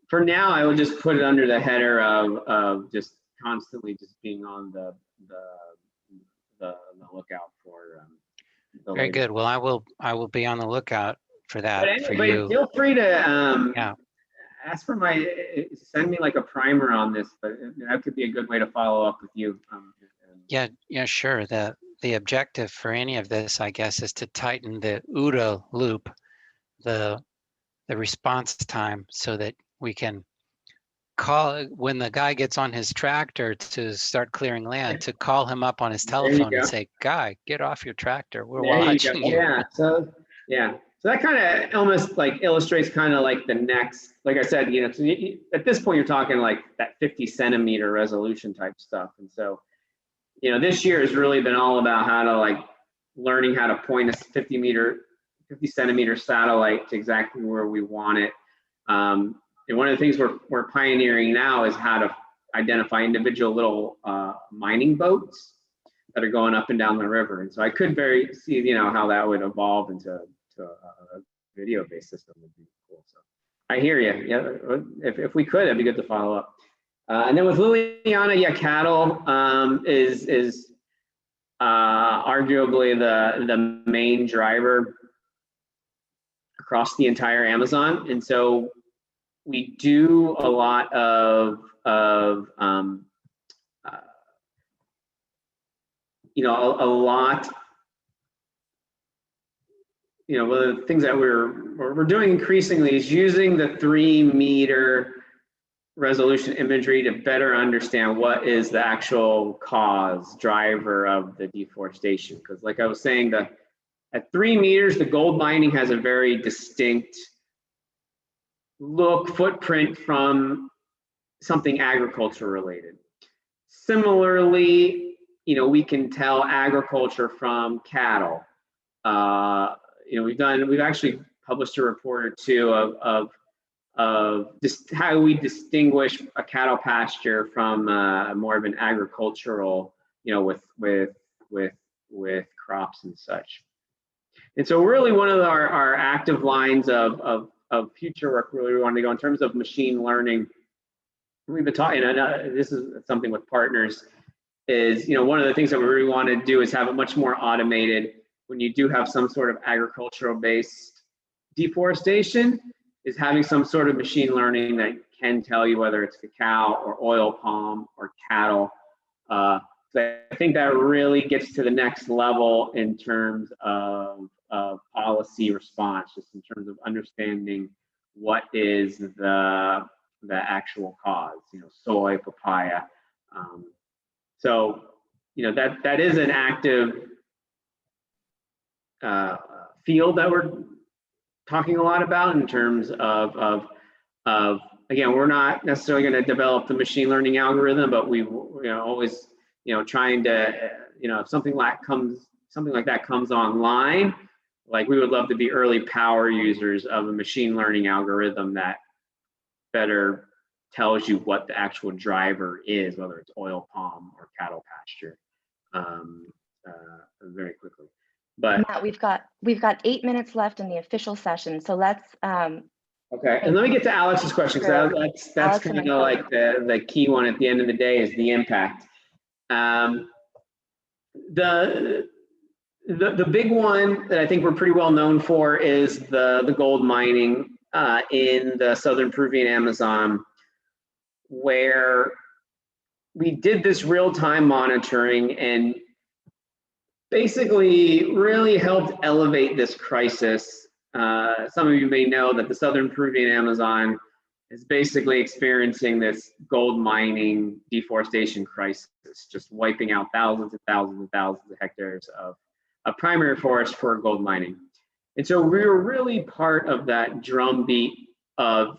for now, I would just put it under the header of just constantly just being on the lookout for Very good. Well, I will be on the lookout for that. But for anyway, you. feel free to Yeah. ask for send me like a primer on this, but that could be a good way to follow up with you. Yeah, sure. The objective for any of this, I guess, is to tighten the OODA loop, the response time, so that we can call when the guy gets on his tractor to start clearing land, to call him up on his telephone and say, "Guy, get off your tractor. We're watching you." Yeah. So that kind of almost like illustrates kind of like the next, like I said, you know, so at this point you're talking like that 50 centimeter resolution type stuff. And so, you know, this year has really been all about how to like learning how to point a 50 centimeter satellite to exactly where we want it. And one of the things we're pioneering now is how to identify individual little mining boats that are going up and down the river. And so I could see, you know, how that would evolve into a video-based system would be cool. So I hear you. Yeah, if we could, that'd be good to follow up. And then with Liliana, yeah, cattle is arguably the main driver across the entire Amazon. And so we do a lot of you know, a lot. You know, one of the things that we're doing increasingly is using the 3-meter resolution imagery to better understand what is the actual driver of the deforestation. Because like I was saying, at 3 meters, the gold mining has a very distinct footprint from something agriculture related. Similarly, you know, we can tell agriculture from cattle. You know, we've actually published a report or two of just how we distinguish a cattle pasture from more of an agricultural, you know, with crops and such. And so really one of our active lines of of future work really we wanted to go in terms of machine learning. We've been talking, and this is something with partners, is, one of the things that we really want to do is have it much more automated when you do have some sort of agricultural based deforestation, is having some sort of machine learning that can tell you whether it's cacao or oil palm or cattle. So I think that really gets to the next level in terms of policy response, just in terms of understanding what is the actual cause, soy, papaya. So, that is an active field that we're talking a lot about in terms of again, we're not necessarily going to develop the machine learning algorithm, but we always trying to if something like that comes online, like we would love to be early power users of a machine learning algorithm that better tells you what the actual driver is, whether it's oil palm or cattle pasture, very quickly. But Matt, we've got 8 minutes left in the official session, so let's okay, and let me get to Alex's question, because that's kind of like the key one at the end of the day, is the impact. The big one that I think we're pretty well known for is the gold mining in the southern Peruvian Amazon, where we did this real-time monitoring and basically really helped elevate this crisis. Some of you may know that the southern Peruvian Amazon is basically experiencing this gold mining deforestation crisis, just wiping out thousands and thousands and thousands of hectares of primary forest for gold mining. And so we were really part of that drumbeat of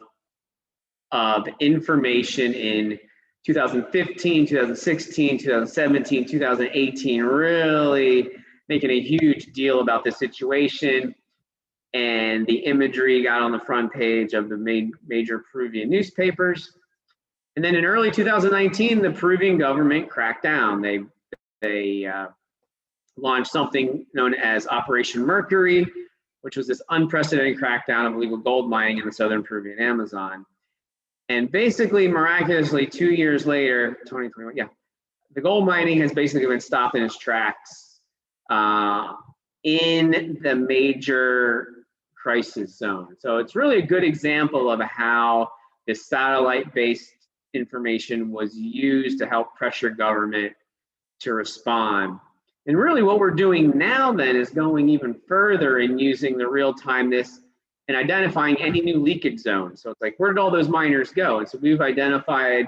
information in 2015, 2016, 2017, 2018, really making a huge deal about the situation. And the imagery got on the front page of the major Peruvian newspapers. And then in early 2019, the Peruvian government cracked down. They launched something known as Operation Mercury, which was this unprecedented crackdown of illegal gold mining in the southern Peruvian Amazon. And basically, miraculously, 2 years later, 2021, the gold mining has basically been stopped in its tracks in the major crisis zone. So it's really a good example of how this satellite-based information was used to help pressure government to respond. And really what we're doing now then is going even further in using the real-timeness and identifying any new leakage zones. So it's like, where did all those miners go? And so we've identified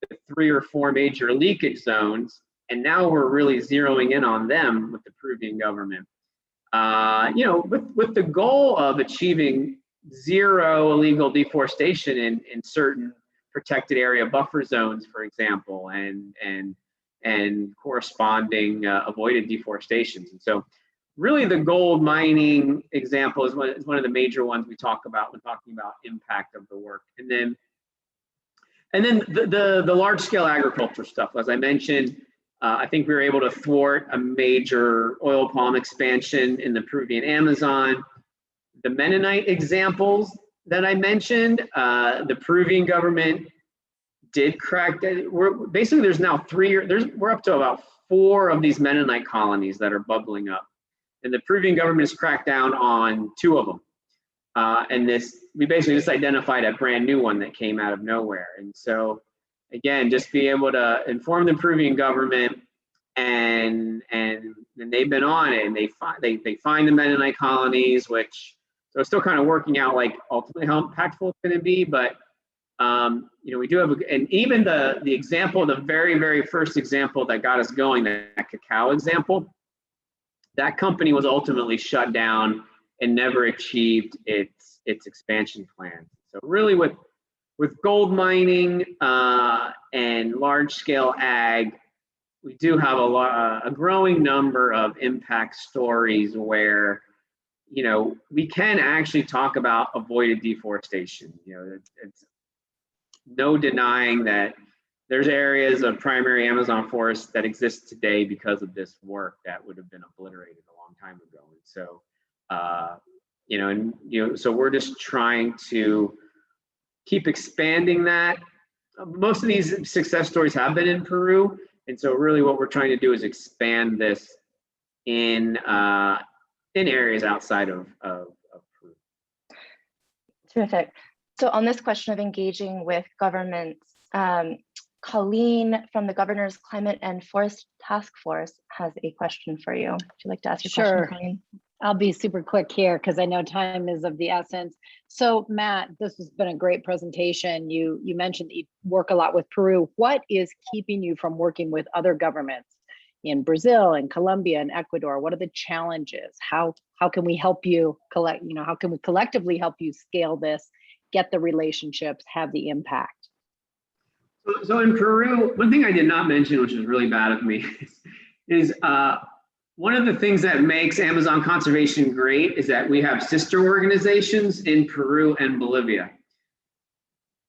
the 3 or 4 major leakage zones, and now we're really zeroing in on them with the Peruvian government. With the goal of achieving zero illegal deforestation in certain protected area buffer zones, for example, and corresponding avoided deforestations. And so really the gold mining example is one of the major ones we talk about when talking about impact of the work. And then the large scale agriculture stuff, as I mentioned, I think we were able to thwart a major oil palm expansion in the Peruvian Amazon. The Mennonite examples that I mentioned, the Peruvian government did crack. Basically, there's now we're up to about 4 of these Mennonite colonies that are bubbling up, and the Peruvian government has cracked down on 2 of them. And we basically just identified a brand new one that came out of nowhere. And so, again, just be able to inform the Peruvian government, and they've been on it, and they find the Mennonite colonies, which so it's still kind of working out like ultimately how impactful it's going to be, but we do have, and even the example, the very, very first example that got us going, that cacao example, that company was ultimately shut down and never achieved its expansion plan. So really with gold mining and large scale ag, we do have a growing number of impact stories where we can actually talk about avoided deforestation. It's no denying that there's areas of primary Amazon forest that exist today because of this work that would have been obliterated a long time ago. And so So we're just trying to keep expanding that. Most of these success stories have been in Peru. And so really what we're trying to do is expand this in areas outside of Peru. Terrific. So on this question of engaging with governments, Colleen from the Governor's Climate and Forest Task Force has a question for you. Would you like to ask your Sure. question, Colleen? I'll be super quick here because I know time is of the essence. So Matt, this has been a great presentation. You mentioned that you work a lot with Peru. What is keeping you from working with other governments in Brazil and Colombia and Ecuador? What are the challenges? How can we help you how can we collectively help you scale this, get the relationships, have the impact? So in Peru, one thing I did not mention, which is really bad of me, is one of the things that makes Amazon conservation great is that we have sister organizations in Peru and Bolivia.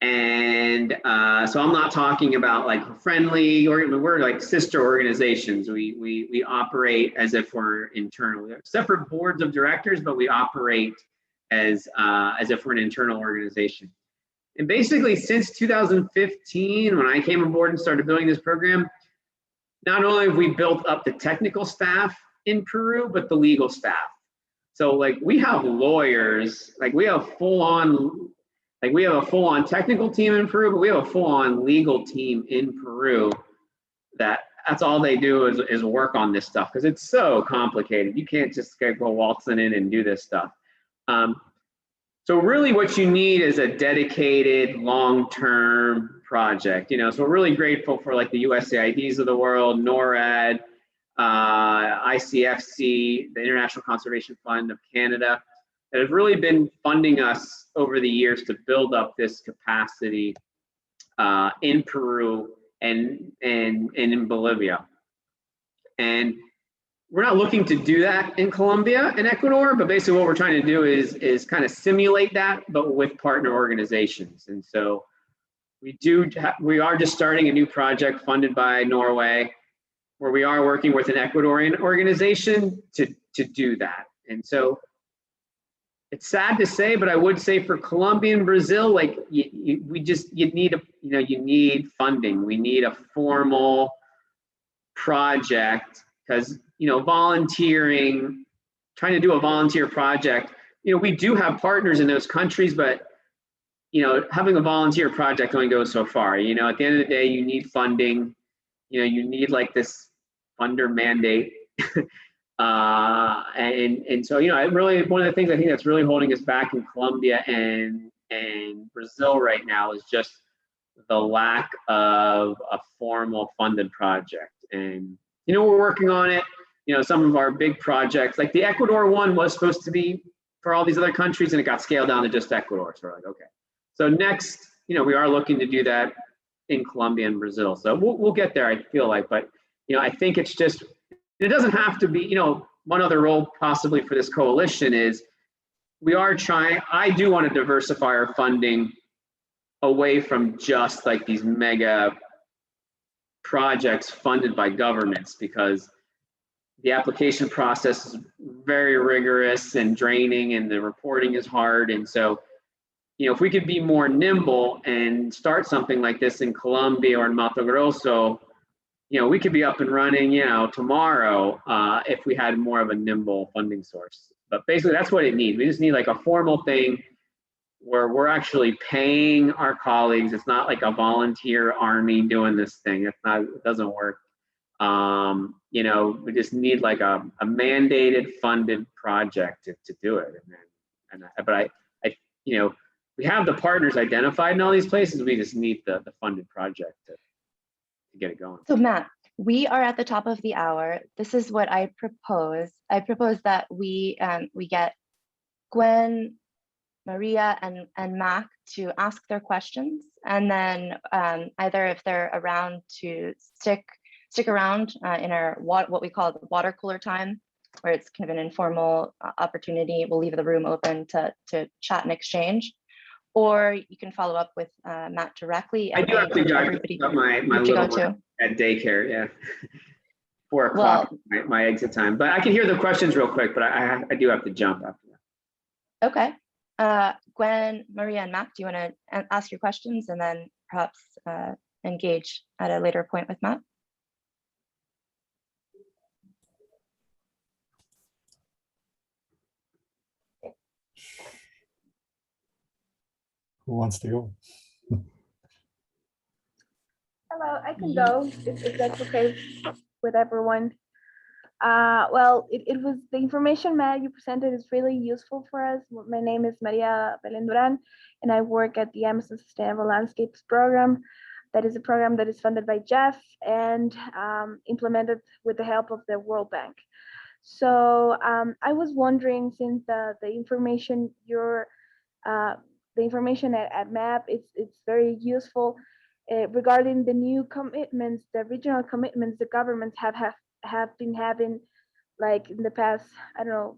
And so I'm not talking about like friendly, or we're like sister organizations. We operate as if we're internal. We have separate boards of directors, but we operate as if we're an internal organization. And basically since 2015, when I came aboard and started building this program, not only have we built up the technical staff in Peru, but the legal staff. So like we have lawyers, like we have a full-on technical team in Peru, but we have a full-on legal team in Peru that's all they do is work on this stuff because it's so complicated. You can't just go waltzing in and do this stuff. So really what you need is a dedicated long-term project, so we're really grateful for like the USAIDs of the world, NORAD, ICFC, the International Conservation Fund of Canada, that have really been funding us over the years to build up this capacity in Peru and in Bolivia. And we're not looking to do that in Colombia and Ecuador, but basically what we're trying to do is kind of simulate that, but with partner organizations. And so we are just starting a new project funded by Norway, where we are working with an Ecuadorian organization to do that. And so it's sad to say, but I would say for Colombia and Brazil, like you need funding. We need a formal project because volunteering, trying to do a volunteer project, we do have partners in those countries, but having a volunteer project only goes so far. At the end of the day, you need funding. You need like this funder mandate. And so, really one of the things I think that's really holding us back in Colombia and Brazil right now is just the lack of a formal funded project. And, we're working on it. Some of our big projects, like the Ecuador one was supposed to be for all these other countries and it got scaled down to just Ecuador. So we're like, okay. So next, we are looking to do that in Colombia and Brazil. So we'll get there, I feel like, but, I think it's just, it doesn't have to be, one other role possibly for this coalition is I do want to diversify our funding away from just like these mega projects funded by governments, because the application process is very rigorous and draining and the reporting is hard. And so, if we could be more nimble and start something like this in Colombia or in Mato Grosso, we could be up and running, tomorrow if we had more of a nimble funding source. But basically that's what it needs. We just need like a formal thing where we're actually paying our colleagues. It's not like a volunteer army doing this thing. It doesn't work. We just need like a mandated funded project to do it. But we have the partners identified in all these places. We just need the funded project to get it going. So Matt, we are at the top of the hour. This is what I propose. I propose that we get Gwen, Maria, and Mac to ask their questions, and then either if they're around to stick around in our what we call the water cooler time, where it's kind of an informal opportunity. We'll leave the room open to chat and exchange. Or you can follow up with Matt directly. I do have to go. My little one at daycare, yeah. 4 o'clock, my exit time. But I can hear the questions real quick, but I do have to jump after that. Okay. Gwen, Maria, and Matt, do you want to ask your questions and then perhaps engage at a later point with Matt? Who wants to go? Hello, I can go if that's okay with everyone. Well, it was the information, Matt, you presented is really useful for us. My name is Maria Belén Duran, and I work at the Amazon Sustainable Landscapes Program. That is a program that is funded by Jeff and implemented with the help of the World Bank. So I was wondering, since the information the information at MAAP, it's very useful regarding the new commitments, the regional commitments the governments have been having, like in the past, I don't know,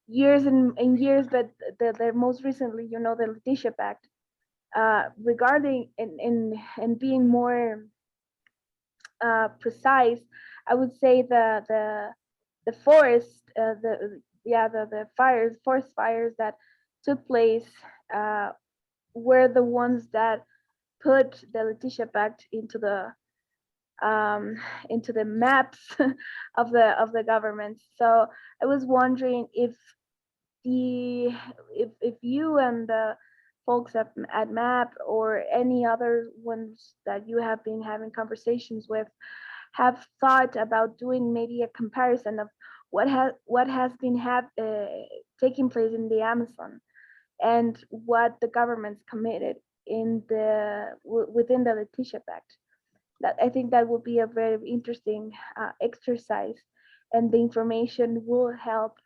years and years, but the most recently, you know, the Letitia Pact, regarding and being more precise, I would say the forest, the fires, forest fires that took place were the ones that put the Letitia Pact into the maps of the government. So I was wondering if you and the folks at MAAP or any other ones that you have been having conversations with have thought about doing maybe a comparison of what has been taking place in the Amazon and what the government's committed within the Letitia Pact. That I think that will be a very interesting exercise, and the information will help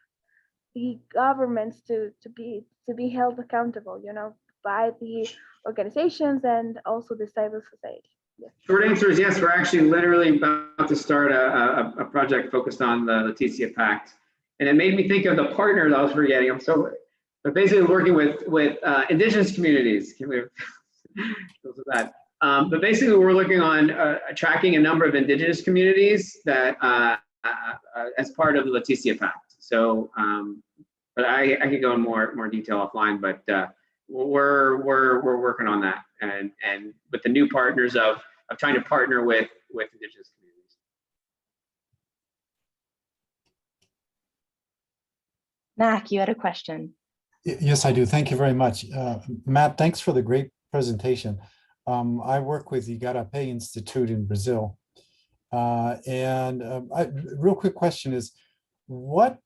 the governments to be held accountable, you know, by the organizations and also the civil society. Yes. Short answer is yes. We're actually literally about to start a project focused on the Letitia Pact, and it made me think of the partners I was forgetting. But basically working with indigenous communities. Can we close with that? But basically, we're looking on tracking a number of indigenous communities that as part of the Letitia Pact. So, but I could go in more detail offline. But we're working on that, and with the new partners of trying to partner with indigenous communities. Mac, you had a question. Yes, I do. Thank you very much. Matt, thanks for the great presentation. I work with the Igarapé Institute in Brazil. Real quick question is, what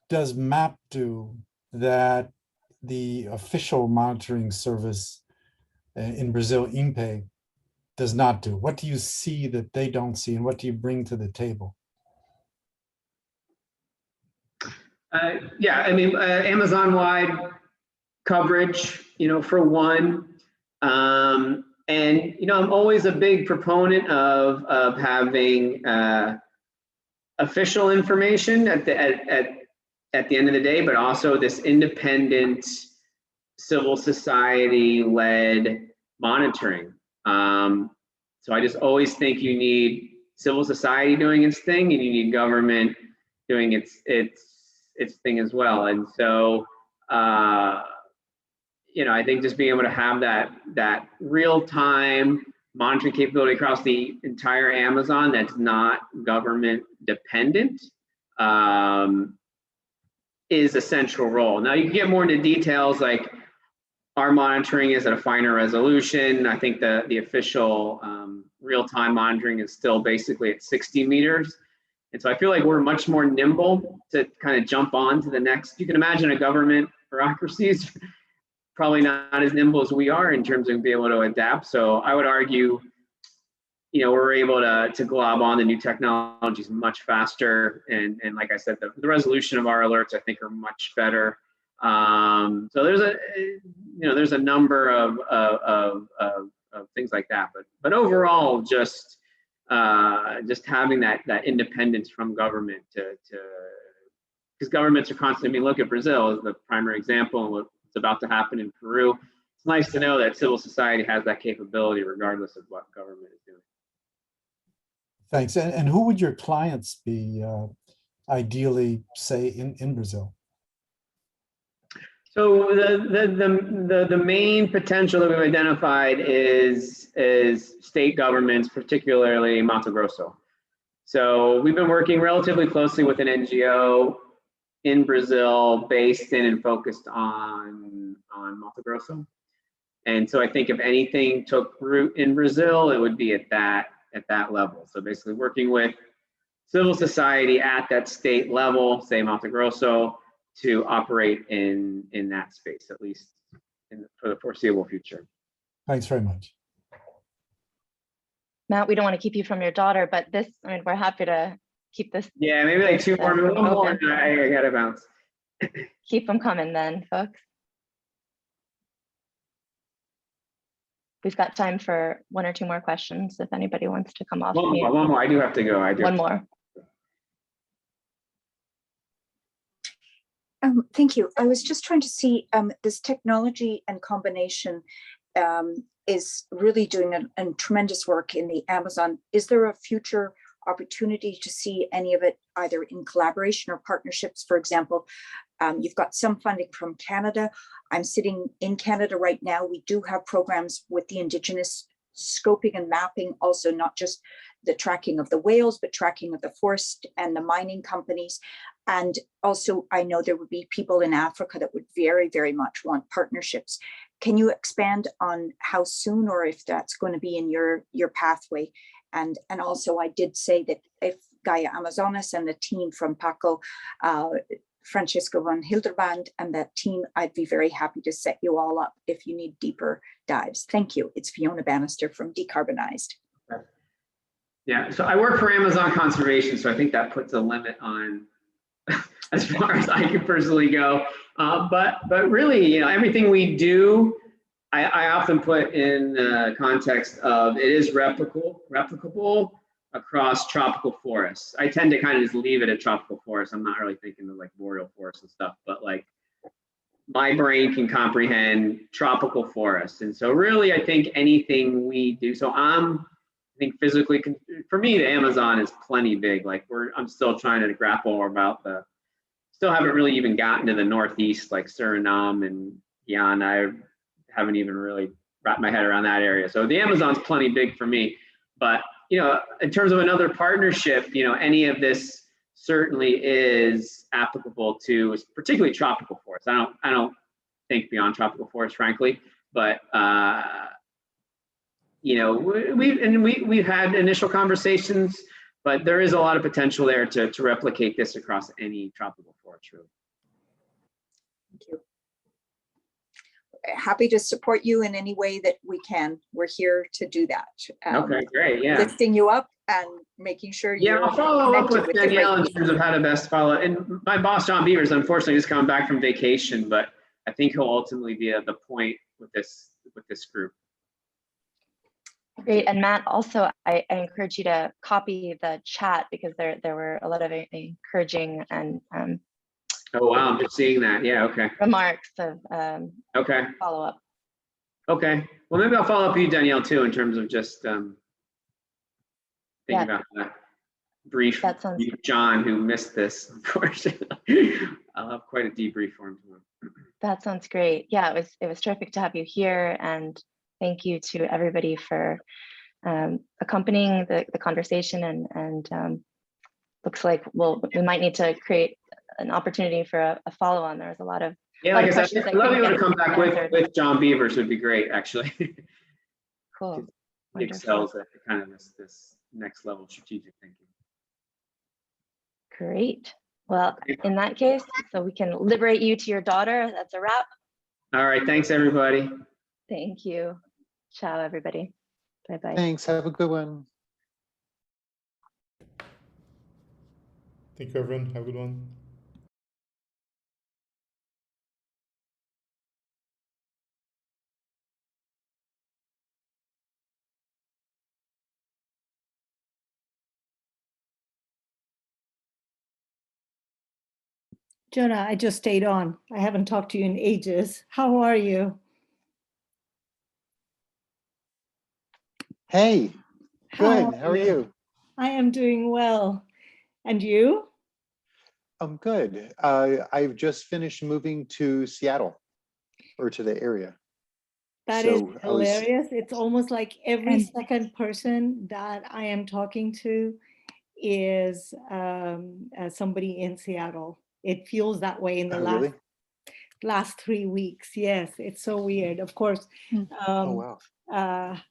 does MAAP do that the official monitoring service in Brazil, INPE, does not do? What do you see that they don't see, and what do you bring to the table? Yeah, I mean, Amazon-wide coverage, you know, for one. And, you know, I'm always a big proponent of having official information at the end of the day, but also this independent civil society-led monitoring. So I just always think you need civil society doing its thing, and you need government doing its thing as well. And so, you know, I think just being able to have that real-time monitoring capability across the entire Amazon that's not government dependent is a central role. Now you can get more into details, like our monitoring is at a finer resolution. I think the official real-time monitoring is still basically at 60 meters. And so I feel like we're much more nimble to kind of jump on to the next. You can imagine a government bureaucracies probably not as nimble as we are in terms of being able to adapt. So I would argue, you know, we're able to glob on the new technologies much faster. And like I said, the resolution of our alerts, I think, are much better. So there's a number of things like that. But overall, just having that independence from government because governments are constantly, I mean, look at Brazil as the primary example, and what's about to happen in Peru. It's nice to know that civil society has that capability regardless of what government is doing. Thanks. And who would your clients be ideally, say, in Brazil? So the main potential that we've identified is state governments, particularly Mato Grosso. So we've been working relatively closely with an NGO in Brazil, based in and focused on Mato Grosso. And so I think if anything took root in Brazil, it would be at that level. So basically working with civil society at that state level, say Mato Grosso, to operate in that space, at least for the foreseeable future. Thanks very much. Matt, we don't want to keep you from your daughter, but this, I mean, we're happy to keep this. Yeah, maybe like two more, one more, open. and I gotta bounce. Keep them coming then, folks. We've got time for one or two more questions if anybody wants to come off. One more. I do have to go. One more. Thank you. I was just trying to see this technology and combination is really doing a tremendous work in the Amazon. Is there a future opportunity to see any of it either in collaboration or partnerships? For example, you've got some funding from Canada. I'm sitting in Canada right now. We do have programs with the Indigenous scoping and mapping, also not just the tracking of the whales, but tracking of the forest and the mining companies. And also, I know there would be people in Africa that would very, very much want partnerships. Can you expand on how soon, or if that's going to be in your pathway? And also, I did say that if Gaia Amazonas and the team from Paco, Francisco von Hildebrand and that team, I'd be very happy to set you all up if you need deeper dives. Thank you. It's Fiona Bannister from Decarbonized. Yeah, so I work for Amazon Conservation, so I think that puts a limit on as far as I can personally go. But really, you know, everything we do, I often put in the context of it is replicable across tropical forests. I tend to kind of just leave it at tropical forests. I'm not really thinking of like boreal forests and stuff, but like my brain can comprehend tropical forests. And so really, I think anything we do, so I think physically, for me, the Amazon is plenty big. Like I'm still trying to grapple about still haven't really even gotten to the Northeast, like Suriname and Guyana. I haven't even really wrapped my head around that area. So the Amazon's plenty big for me. But, you know, in terms of another partnership, you know, any of this certainly is applicable to particularly tropical forests. I don't think beyond tropical forests, frankly, but, you know, we've had initial conversations, but there is a lot of potential there to replicate this across any tropical forest, really. Thank you. Happy to support you in any way that we can. We're here to do that. Okay, great, yeah. Lifting you up and making sure you're I'll follow up with the Danielle right in terms of how to best follow. And my boss, John Beavers, unfortunately just coming back from vacation, but I think he'll ultimately be at the point with this group. Great. And Matt, also, I encourage you to copy the chat because there were a lot of encouraging and Oh, wow, I'm just seeing that. Yeah, okay. remarks of Okay. follow up. Okay. Well, maybe I'll follow up with you, Danielle, too, in terms of just thinking about that brief. That sounds John, who missed this, unfortunately. I'll have quite a debrief for him tomorrow. That sounds great. Yeah, it was terrific to have you here, and thank you to everybody for accompanying the conversation. And looks like we might need to create an opportunity for a folloon. There's a lot of like I said, I'd love you to come back with John Beavers. Would be great, actually. Cool. He excels at kind of this next level strategic thinking. Great. Well, in that case, so we can liberate you to your daughter. That's a wrap. All right. Thanks, everybody. Thank you. Ciao, everybody. Bye-bye. Thanks. Have a good one. Thank you, everyone. Have a good one. Jonah, I just stayed on. I haven't talked to you in ages. How are you? Hey, good. How are you? I am doing well. And you? I'm good. I've just finished moving to Seattle, or to the area. That is So I was, hilarious. It's almost like every And- second person that I am talking to is somebody in Seattle. It feels that way in the oh, really? last 3 weeks. Yes, it's so weird. Of course, Oh, wow.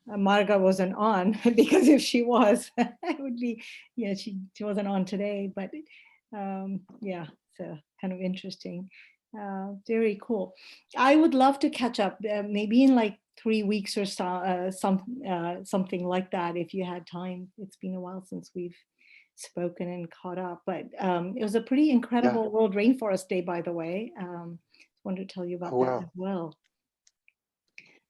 Marga wasn't on because if she was, it would be, yeah, she wasn't on today, but yeah, so kind of interesting. Very cool. I would love to catch up, maybe in like 3 weeks or so, something like that, if you had time. It's been a while since we've spoken and caught up, but it was a pretty incredible World Rainforest Day, by the way. Wanted to tell you about Oh, that wow. as well.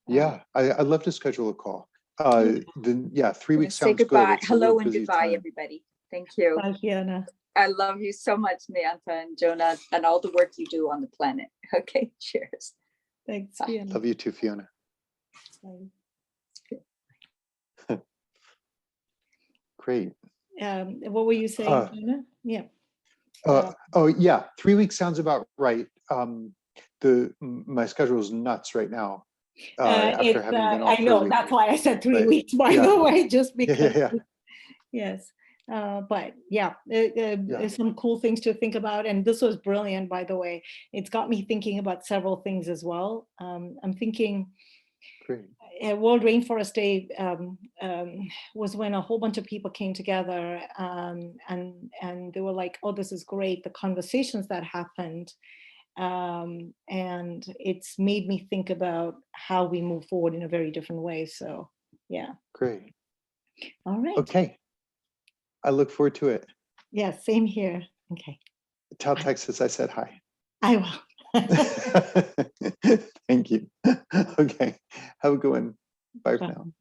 Yeah, I'd love to schedule a call. Then, yeah, 3 Gonna weeks say sounds good. goodbye. It's a real Hello and busy goodbye, time. everybody. Thank you. Bye, Fiona. I love you so much, Neantha and Jonah, and all the work you do on the planet. Okay, cheers. Thanks, Bye. Fiona. Love you too, Fiona. Bye. Great. What were you saying, Fiona? Yeah. Oh, yeah, 3 weeks sounds about right. My schedule is nuts right now. After having been I off for a know, week. that's why I said 3 But, weeks, by yeah. the way, just because. Yeah. Yes, but yeah, there's some cool things to think about. And this was brilliant, by the way. It's got me thinking about several things as well. I'm thinking Great. World Rainforest Day was when a whole bunch of people came together, and they were like, oh, this is great, the conversations that happened. And it's made me think about how we move forward in a very different way. So yeah. Great. All right. Okay. I look forward to it. Yeah, same here. Okay. Tell Texas I said hi. I will. Thank you. Okay. Have a good one. Bye for now.